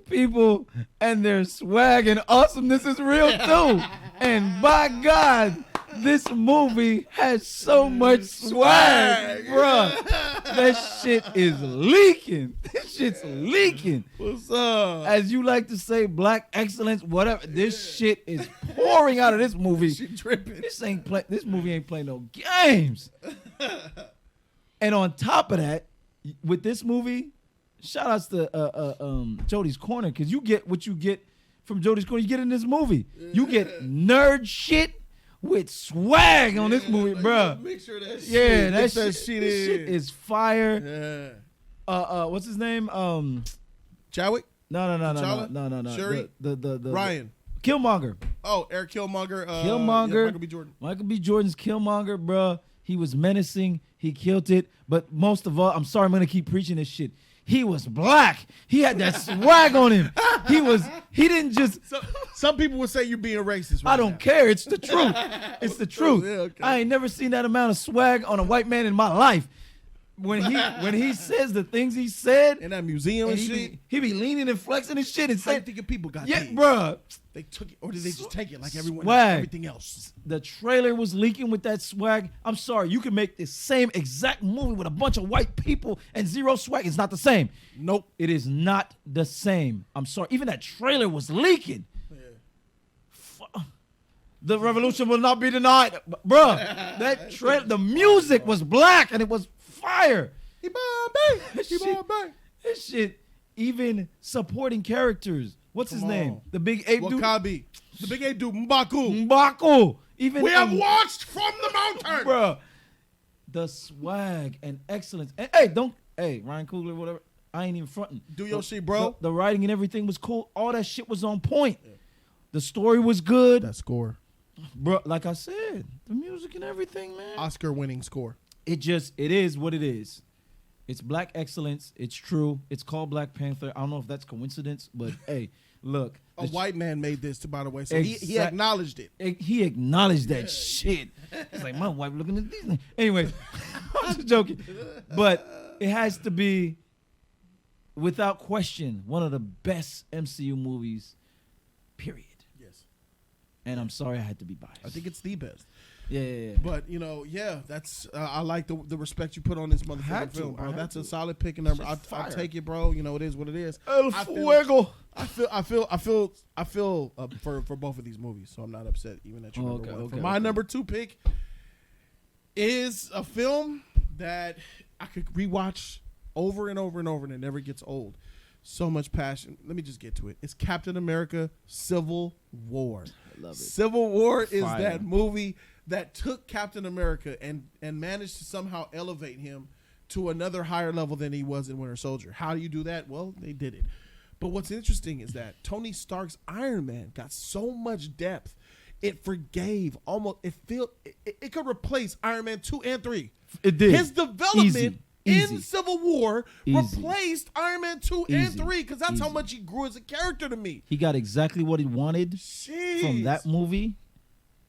people and their swag and awesomeness is real too. And by God, this movie has so much swag, bruh. That shit is leaking. This shit's leaking. What's up? As you like to say, black excellence, whatever. This shit is pouring out of this movie. She dripping. This movie ain't playing no games. And on top of that, with this movie, shout outs to Jody's Corner, because you get what you get from Jody's Corner. You get in this movie. You get nerd shit with swag on this movie, bruh. Make sure that shit. Yeah, that that shit is fire. Yeah. What's his name? Chadwick? No. Shuri? The Ryan. Killmonger. Oh, Eric Killmonger. Killmonger. Yeah, Michael B. Jordan. Michael B. Jordan's Killmonger, bruh. He was menacing. He killed it. But most of all, I'm sorry, I'm gonna keep preaching this shit. He was black. He had that swag on him. He didn't just. Some people would say you're being racist. Right I don't now. care. It's the truth. It's the truth. Yeah, okay. I ain't never seen that amount of swag on a white man in my life. When he says the things he said, In that museum and shit. he be leaning and flexing and shit and How you saying, thinking people got yeah, these? bruh. They took it, or did they just take it like everyone Swag. everything else? The trailer was leaking with that swag. I'm sorry, you can make the same exact movie with a bunch of white people and zero swag. It's not the same. Nope. It is not the same. I'm sorry. Even that trailer was leaking. Yeah. The revolution will not be denied. Bruh, that trailer, the music was black and it was fire. This shit, even supporting characters. What's his name? The big ape dude? Wakabi. The big ape dude, M'Baku. M'Baku. Even We have watched from the mountain. Bruh, the swag and excellence. And hey, Ryan Coogler, whatever. I ain't even fronting. Do your shit, bro. The writing and everything was cool. All that shit was on point. The story was good. That score. Bro, like I said, the music and everything, man. Oscar-winning score. It is what it is. It's black excellence. It's true. It's called Black Panther. I don't know if that's coincidence, but hey, look. A white man made this, by the way, so he acknowledged it. He acknowledged that shit. It's like, my wife looking at these things. Anyway, I'm just joking. But it has to be, without question, one of the best MCU movies, period. Yes. And I'm sorry I had to be biased. I think it's the best. Yeah. But, that's I like the respect you put on this motherfucking film, bro. That's a solid pick and number. I'll take it, bro. It is what it is. El Fuego. I feel for both of these movies, so I'm not upset even at your number one. My number 2 pick is a film that I could rewatch over and over and over, and it never gets old. So much passion. Let me just get to it. It's Captain America: Civil War. I love it. Civil War is that movie that took Captain America and managed to somehow elevate him to another higher level than he was in Winter Soldier. How do you do that? Well, they did it. But what's interesting is that Tony Stark's Iron Man got so much depth. It forgave almost. It could replace Iron Man 2 and 3. It did. His development Easy. in Civil War replaced Iron Man 2 and 3 because that's how much he grew as a character to me. He got exactly what he wanted from that movie.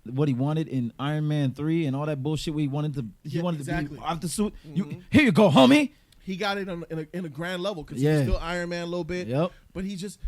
What he wanted in Iron Man 3 and all that bullshit where he wanted to be off the suit. Mm-hmm. Here you go, homie. He got it in a grand level because he's still Iron Man a little bit. Yep. But he just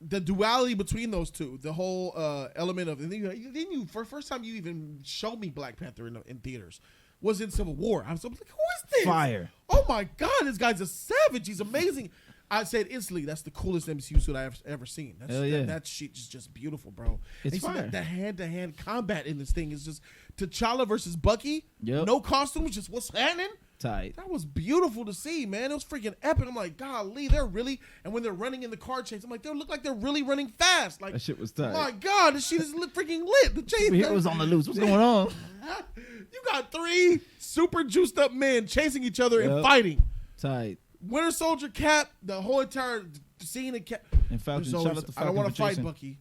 the duality between those two, the whole element of for the first time you even showed me Black Panther in theaters was in Civil War. I was like, who is this? Fire. Oh my God, this guy's a savage. He's amazing. I said instantly, that's the coolest MCU suit I've ever seen. That shit is just beautiful, bro. It's fire. The hand-to-hand combat in this thing is just T'Challa versus Bucky. Yep. No costumes, just what's happening. Tight. That was beautiful to see, man. It was freaking epic. I'm like, golly, they're really. And when they're running in the car chase, I'm like, they look like they're really running fast. Like that shit was tight. My God, this shit is freaking lit. The chase. It was on the loose. What's going on? You got 3 super juiced up men chasing each other and fighting. Tight. Winter Soldier, Cap, the whole entire scene in Cap. And Falcon, always, shout out to Falcon. I don't want to fight Bucky.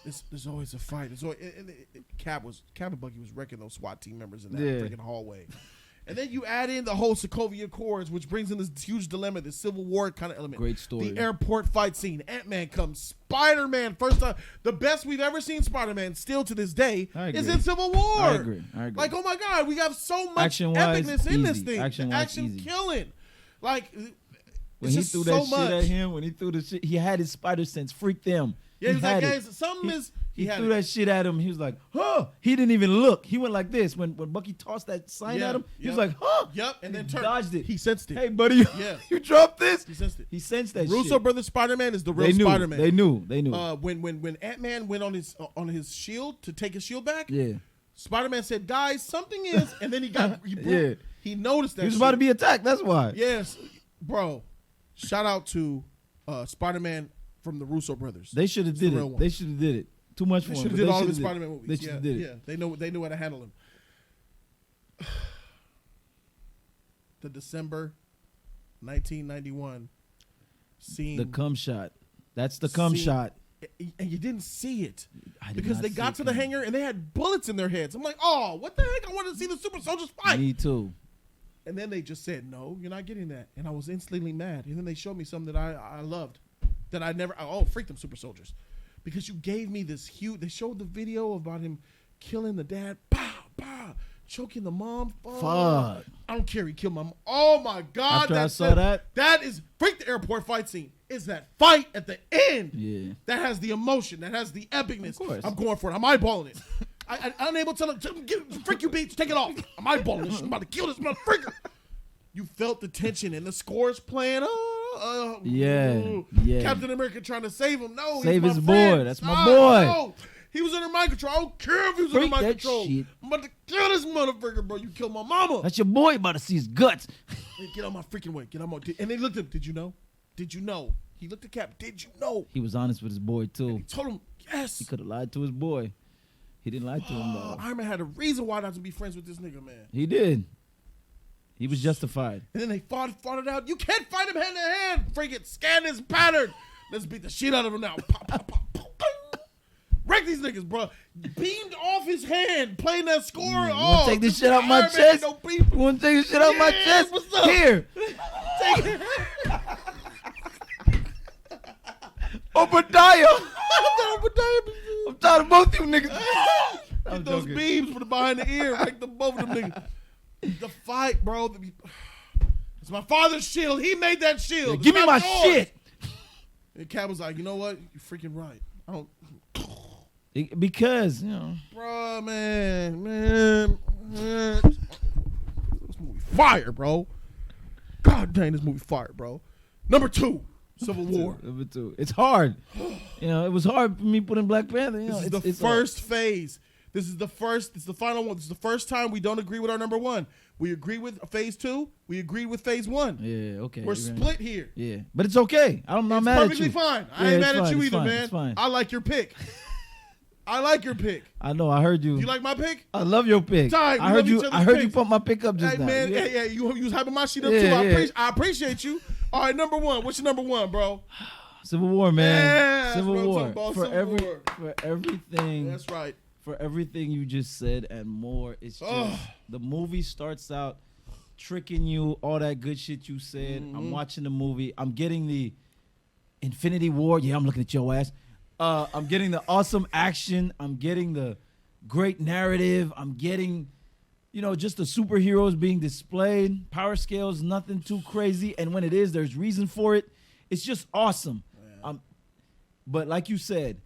There's always a fight. Cap and Bucky was wrecking those SWAT team members in that freaking hallway. And then you add in the whole Sokovia Accords, which brings in this huge dilemma, this Civil War kind of element. Great story. The airport fight scene. Ant-Man comes. Spider-Man, first time. The best we've ever seen Spider-Man, still to this day, is in Civil War. I agree. Like, oh my God, we have so much Action-wise, epicness in this easy. thing. Action killing. Like, when he threw that shit at him, when he threw the shit, he had his spider sense. Freaked them. Yeah, he was like, guys, something is. He threw that shit at him. He was like, huh. He didn't even look. He went like this. When Bucky tossed that sign at him, he was like, huh. Yep. And then dodged it. He sensed it. Hey, buddy, you dropped this? He sensed it. He sensed that Russo Brothers Spider-Man is the real Spider-Man. They knew. When Ant-Man went on his shield to take his shield back, yeah. Spider-Man said, guys, something is. And then he noticed that he was about to be attacked. That's why. Yes. Bro, shout out to Spider-Man from the Russo Brothers. They should have did it. They should have did it. Too much for him. They should have did all of the Spider-Man movies. They should have did it. Yeah, they knew how to handle him. The December 1991 scene. The cum shot. That's the cum shot. And you didn't see it. Because they got to the hangar and they had bullets in their heads. I'm like, oh, what the heck? I wanted to see the super soldiers fight. Me too. And then they just said, no, you're not getting that. And I was instantly mad. And then they showed me something that I loved. That I never, freak them super soldiers. Because you gave me this huge, they showed the video about him killing the dad, choking the mom. Fuck. I don't care, he killed my mom. Oh my God. After I saw that. That is, freak the airport fight scene. Is that fight at the end. Yeah. That has the emotion, that has the epicness. Of course. I'm going for it. I'm eyeballing it. I'm unable to freak you, bitch, take it off. I'm eyeballing this. I'm about to kill this motherfucker. You felt the tension and the scores playing. Yeah. Captain America trying to save him. No, save he's his friend. boy. That's my boy. No. He was under my control. I don't care if he was under my control. Shit. I'm about to kill this motherfucker, bro. You killed my mama. That's your boy about to see his guts. Get on my freaking way. Get on my. And they looked at him. Did you know? Did you know? He looked at Cap. Did you know? He was honest with his boy too. And he told him yes. He could have lied to his boy. He didn't lie to him though. Iron Man had a reason why not to be friends with this nigga, man. He did. He was justified. And then they fought it out. You can't fight him hand to hand. Freaking scan his pattern. Let's beat the shit out of him now. Pop, pop, pop, pop. respect these niggas, bro. Beamed off his hand, playing that score. You wanna take this shit out my Iron Man chest? ain't no beef. You want to take this shit out my chest? What's up? Here. Take it. Obadiah. Obadiah. I'm tired of both you niggas. I'm Get those joking. beams from the behind the ear, like the both of them niggas. The fight, bro. It's my father's shield. He made that shield. Yeah, give me my shit. And Cap was like, you know what? You're freaking right. I don't. Because, you know. Bro, man. This movie fire, bro. God dang, this movie fire, bro. Number 2, Civil War. Number 2. It's hard. You know, it was hard for me putting Black Panther. You know, This is the first phase. This is the first. It's the final one. This is the first time we don't agree with our number 1. We agree with phase 2. We agreed with phase 1. Yeah, okay. We're split here. Yeah, but it's okay. I'm not mad at you. Perfectly fine. I Yeah, ain't it's mad at fine, you it's either, fine, man. it's fine. I like your pick. I like your pick. I know. I heard you. You like my pick? I love your pick. Tight, we I heard love you. each other's I heard you picks. put my pick up just Hey, now. man. Yeah. Hey, you was hyping my shit up Yeah, too. yeah. I appreciate you. All right, number 1. What's your number 1, bro? Civil War, man. Yeah, Civil that's what I'm War. talking about, For Civil War. for everything. That's right. For everything you just said and more. It's just the movie starts out tricking you, all that good shit you said. I'm watching the movie. I'm getting the Infinity War. Yeah, I'm looking at your ass. I'm getting the awesome action. I'm getting the great narrative. I'm getting, you know, just the superheroes being displayed. Power scales, nothing too crazy. And when it is, there's reason for it. It's just awesome. But like you said,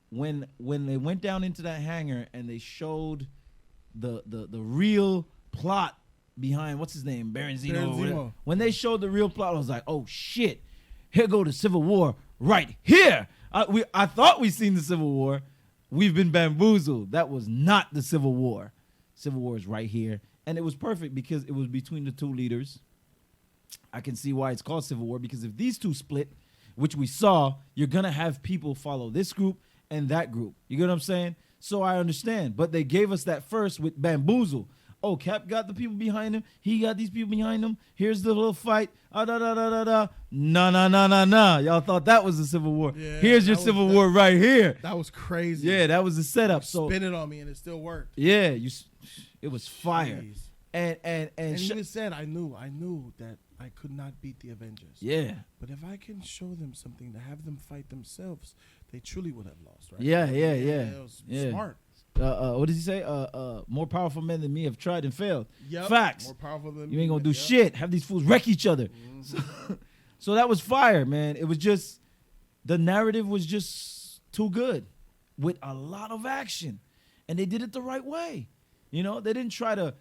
when they went down into that hangar and they showed the real plot behind what's his name, Baron Zemo. When they showed the real plot, I was like, oh shit, here go the Civil War right here. I thought we seen the Civil War. We've been bamboozled. That was not the Civil War. Civil War is right here, and it was perfect because it was between the two leaders. I can see why it's called Civil War, because if these two split, which we saw, you're gonna have people follow this group and that group. You get what I'm saying? So I understand. But they gave us that first with bamboozle. Oh, Cap got the people behind him. He got these people behind him. Here's the little fight. Nah. Y'all thought that was the Civil War. Yeah, Here's your Civil War right here. That was crazy. Yeah, that was the setup. So spin it on me and it still worked. yeah, it was fire. Jeez. And And he even said, I knew that I could not beat the Avengers. yeah. But if I can show them something to have them fight themselves, they truly would have lost, right? Yeah. It was smart. What did he say? More powerful men than me have tried and failed. Yep. Facts. More powerful than You ain't gonna do Yep. shit. Have these fools wreck each other. So that was fire, man. It was just, the narrative was just too good with a lot of action. And they did it the right way. You know, they didn't try to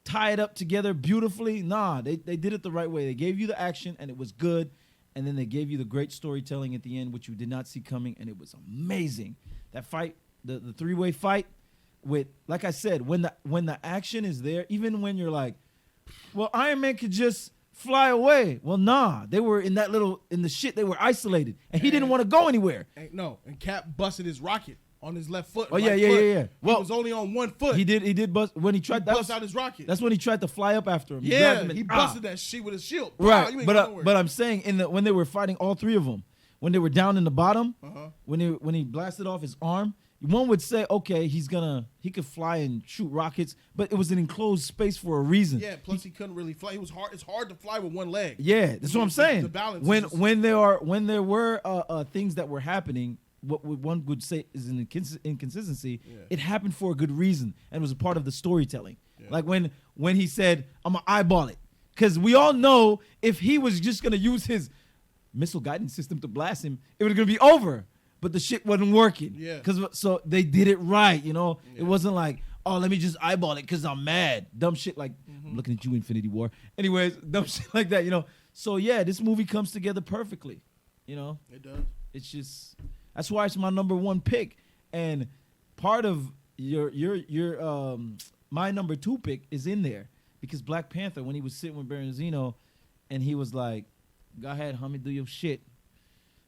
tie it up together beautifully. Nah, they did it the right way. They gave you the action and it was good. And then they gave you the great storytelling at the end, which you did not see coming. And it was amazing. That fight, the three-way fight with, like I said, when the action is there, even when you're like, well, Iron Man could just fly away. Well, nah, they were in the shit, they were isolated. And he didn't want to go anywhere. And Cap busted his rocket on his left foot. Oh, yeah. Well, he was only on one foot. He did bust when he tried bust out his rocket. That's when he tried to fly up after him. He busted that shit with his shield. Right, You ain't going nowhere. but I'm saying when they were fighting, all three of them, when they were down in the bottom, when he blasted off his arm, one would say, okay, he could fly and shoot rockets, but it was an enclosed space for a reason. Yeah, plus he couldn't really fly. It's hard to fly with one leg. Yeah, that's what I'm saying. The balance. When there were things that were happening, what one would say is an inconsistency. Yeah. It happened for a good reason, and it was a part of the storytelling. Yeah. Like when he said, "I'm gonna eyeball it," because we all know if he was just gonna use his missile guidance system to blast him, it was gonna be over. But the shit wasn't working. Yeah. So they did it right. You know, It wasn't like, oh, let me just eyeball it because I'm mad. Dumb shit like, I'm looking at you, Infinity War. Anyways, dumb shit like that. You know. So yeah, this movie comes together perfectly. You know. It does. It's just. That's why it's my number one pick, and part of your my number two pick is in there because Black Panther, when he was sitting with Baron Zemo, and he was like, "Go ahead, homie, do your shit,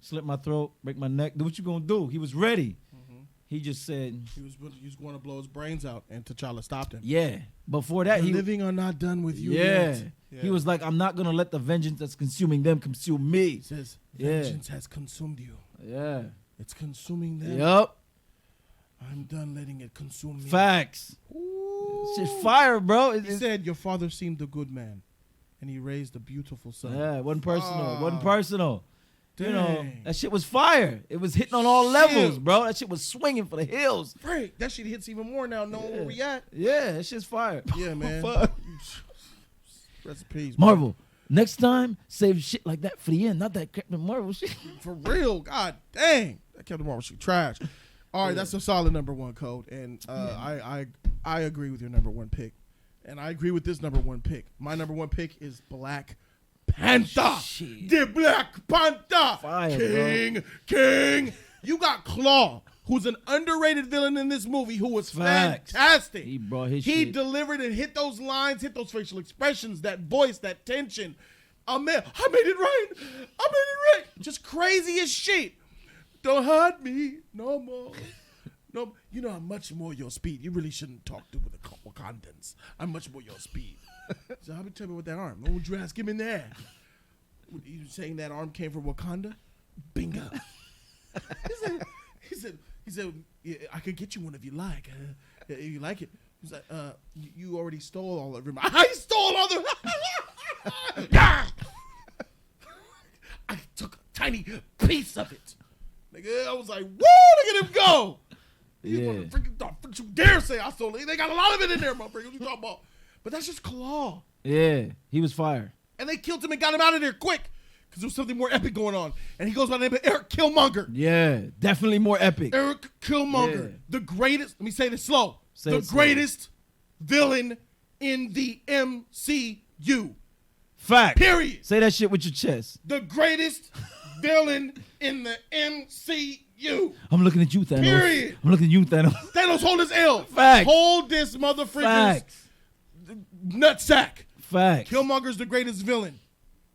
slit my throat, break my neck, do what you gonna do." He was ready. He just said he was going to blow his brains out, and T'Challa stopped him. Yeah, before that, the living are not done with you. Yeah, he was like, "I'm not gonna let the vengeance that's consuming them consume me." He says, "Vengeance has consumed you." Yeah. It's consuming them. Yup. done letting it consume me. Facts. Ooh. It's just fire, bro. He said, your father seemed a good man, and he raised a beautiful son. Yeah, it wasn't personal. It wasn't personal. Dang. You know, that shit was fire. It was hitting on all levels, bro. That shit was swinging for the hills. Right. That shit hits even more now knowing where we at. Yeah, that shit's fire. Yeah, man. Fuck. Rest in peace, Marvel, next time, save shit like that for the end. Not that Captain Marvel shit. For real. God dang. That Captain Marvel shit trash. All right, that's a solid number one, Code. And I agree with your number one pick. And I agree with this number one pick. My number one pick is Black Panther. Shit. The Black Panther. Fire, King. You got Claw, who's an underrated villain in this movie, who was fantastic. He brought his He shit. delivered and hit those lines, hit those facial expressions, that voice, that tension. I made it right. Just crazy as shit. Don't hurt me no more. No, you know I'm much more your speed. You really shouldn't talk to the Wakandans. I'm much more your speed. So how about tell me what that arm? What would you ask him in there? You saying that arm came from Wakanda? Bingo. He said, yeah, I could get you one if you like. If you like it. He's like, you already stole all of it. I stole all the. I took a tiny piece of it. Nigga, I was like, woo, look at him go. Yeah. Don't you dare say I stole it. They got a lot of it in there, motherfucker. What you talking about? But that's just Claw. Yeah, he was fire. And they killed him and got him out of there quick because there was something more epic going on. And he goes by the name of Eric Killmonger. Yeah, definitely more epic. Eric Killmonger, the greatest, let me say this slow, the slow. greatest villain in the MCU. Fact. Period. Say that shit with your chest. The greatest villain in the MCU. I'm looking at you, Thanos. Period. I'm looking at you, Thanos. Thanos, hold his L. Facts. Hold this motherfucker's nutsack. Facts. Killmonger's the greatest villain.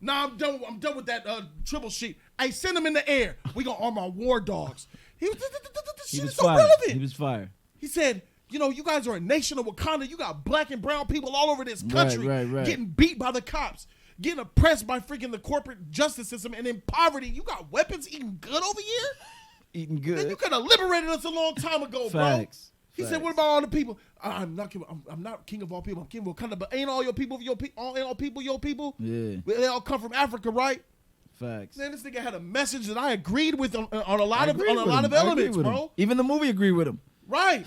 Nah, I'm done with that triple sheet. I send him in the air. We gonna arm our war dogs. He was so fire. relevant. He was fire. He said, you know, you guys are a nation of Wakanda. You got black and brown people all over this country Right. getting beat by the cops, getting oppressed by freaking the corporate justice system, and in poverty. You got weapons eating good over here? Eating Then good. you could have liberated us a long time ago, Facts. bro. He said, "What about all the people? I'm not king of all people. I'm king of Wakanda. But ain't all your people your people? Ain't all people your people? Yeah. They all come from Africa, right? Facts. Then this nigga had a message that I agreed with on a lot of I elements, agree with bro. him. Even the movie agreed with him. Right.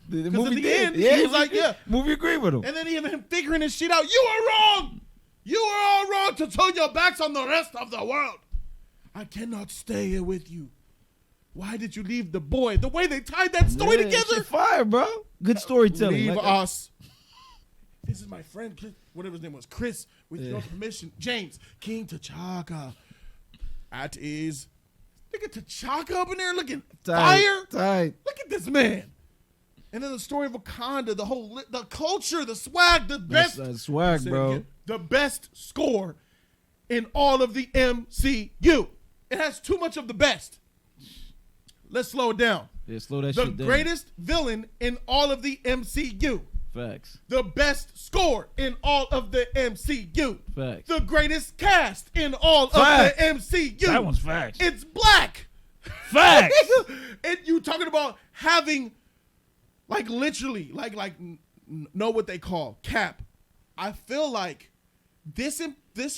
The 'Cause movie at the did. end, Yeah, he was like, yeah. Movie agreed with him. And then even him figuring his shit out. You are wrong. You are all wrong to turn your backs on the rest of the world. I cannot stay here with you. Why did you leave the boy? The way they tied that story together. Shit fire, bro. Good storytelling. Leave Like us. This is my friend, whatever his name was, Chris, with your permission. James, King T'Chaka. At ease. Nigga T'Chaka up in there looking fire. Tight. Look at this man. And then the story of Wakanda, the culture, the swag, the best. Swag, bro. Again, the best score in all of the MCU. It has too much of the best. Let's slow it down. Yeah, slow that The shit down. greatest villain in all of the MCU. Facts. The best score in all of the MCU. Facts. The greatest cast in all Facts. of the MCU. That one's facts. It's black. Facts. And you talking about having, like, literally, know what they call cap. I feel like this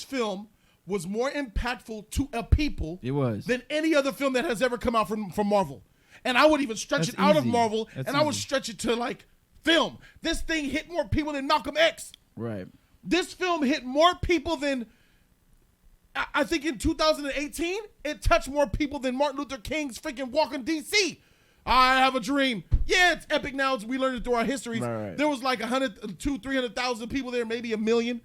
film was more impactful to a people It was. than any other film that has ever come out from Marvel. And I would even stretch That's it out of easy. Marvel, That's and I would easy. stretch it to, like, film. This thing hit more people than Malcolm X. Right. This film hit more people than, I think in 2018, it touched more people than Martin Luther King's freaking walk in D.C. I have a dream. Yeah, it's epic now as we learned it through our histories. Right. There was like 300,000 people there, maybe a million.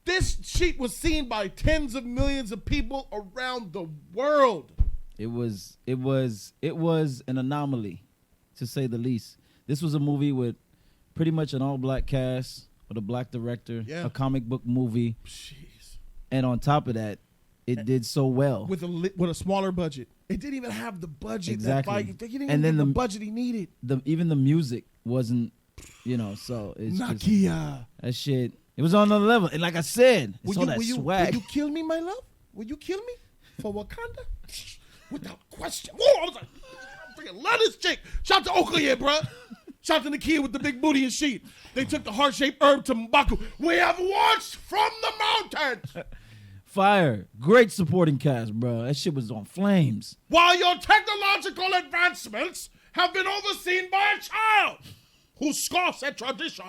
This sheet was seen by tens of millions of people around the world. It was an anomaly, to say the least. This was a movie with pretty much an all-black cast, with a black director, a comic book movie. Jeez. And on top of that, it did so well. With a smaller budget. It didn't even have the budget. Exactly. He didn't even get the budget he needed. Even the music wasn't, so it's Nakia. That shit. It was on another level. And like I said, it's all that swag. Will you kill me, my love? Will you kill me for Wakanda? Without question. Whoa, I was like, fucking love this chick. Shout out to Oakley here, bruh. Shout out to the kid with the big booty and sheet. They took the heart-shaped herb to M'Baku. We have watched from the mountains. Fire. Great supporting cast, bro. That shit was on flames. While your technological advancements have been overseen by a child who scoffs at tradition,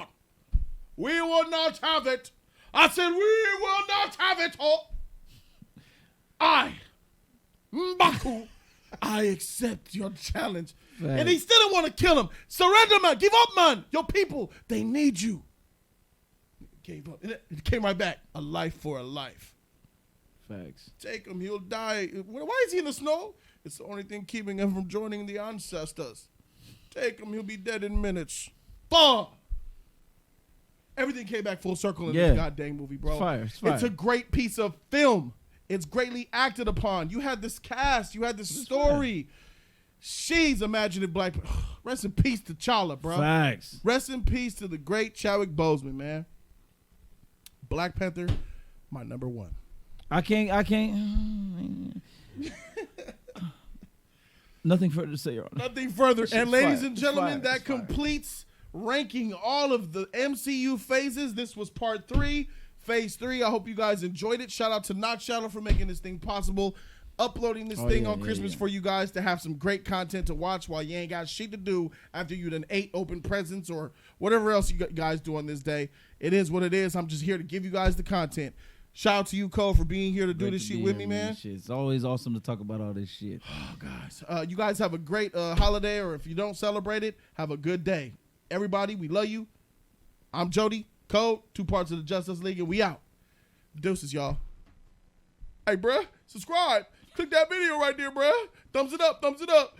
we will not have it. I said we will not have it. Oh. I, M'Baku, I accept your challenge. Facts. And he still didn't want to kill him. Surrender, man. Give up, man. Your people, they need you. Gave up. It came right back. A life for a life. Facts. Take him. He'll die. Why is he in the snow? It's the only thing keeping him from joining the ancestors. Take him. He'll be dead in minutes. Bah! Everything came back full circle in this goddamn movie, bro. It's fire. It's a great piece of film. It's greatly acted upon. You had this cast. You had this story. She's imaginative Black. Rest in peace to T'Challa, bro. Facts. Rest in peace to the great Chadwick Boseman, man. Black Panther, my number one. I can't. Nothing further to say, Your Honor. Nothing further. And ladies and gentlemen, fire. that completes ranking all of the MCU phases. This was part 3, phase 3. I hope you guys enjoyed it. Shout out to Knock Shadow for making this thing possible. Uploading this thing on Christmas for you guys to have some great content to watch while you ain't got shit to do after you done 8 open presents or whatever else you guys do on this day. It is what it is. I'm just here to give you guys the content. Shout out to you, Cole, for being here to do this shit with me, man. It's always awesome to talk about all this shit. Oh, guys. You guys have a great holiday, or if you don't celebrate it, have a good day. Everybody, we love you. I'm Jody, Cole, 2 parts of the Justice League, and we out. Deuces, y'all. Hey, bruh, subscribe. Click that video right there, bruh. Thumbs it up, thumbs it up.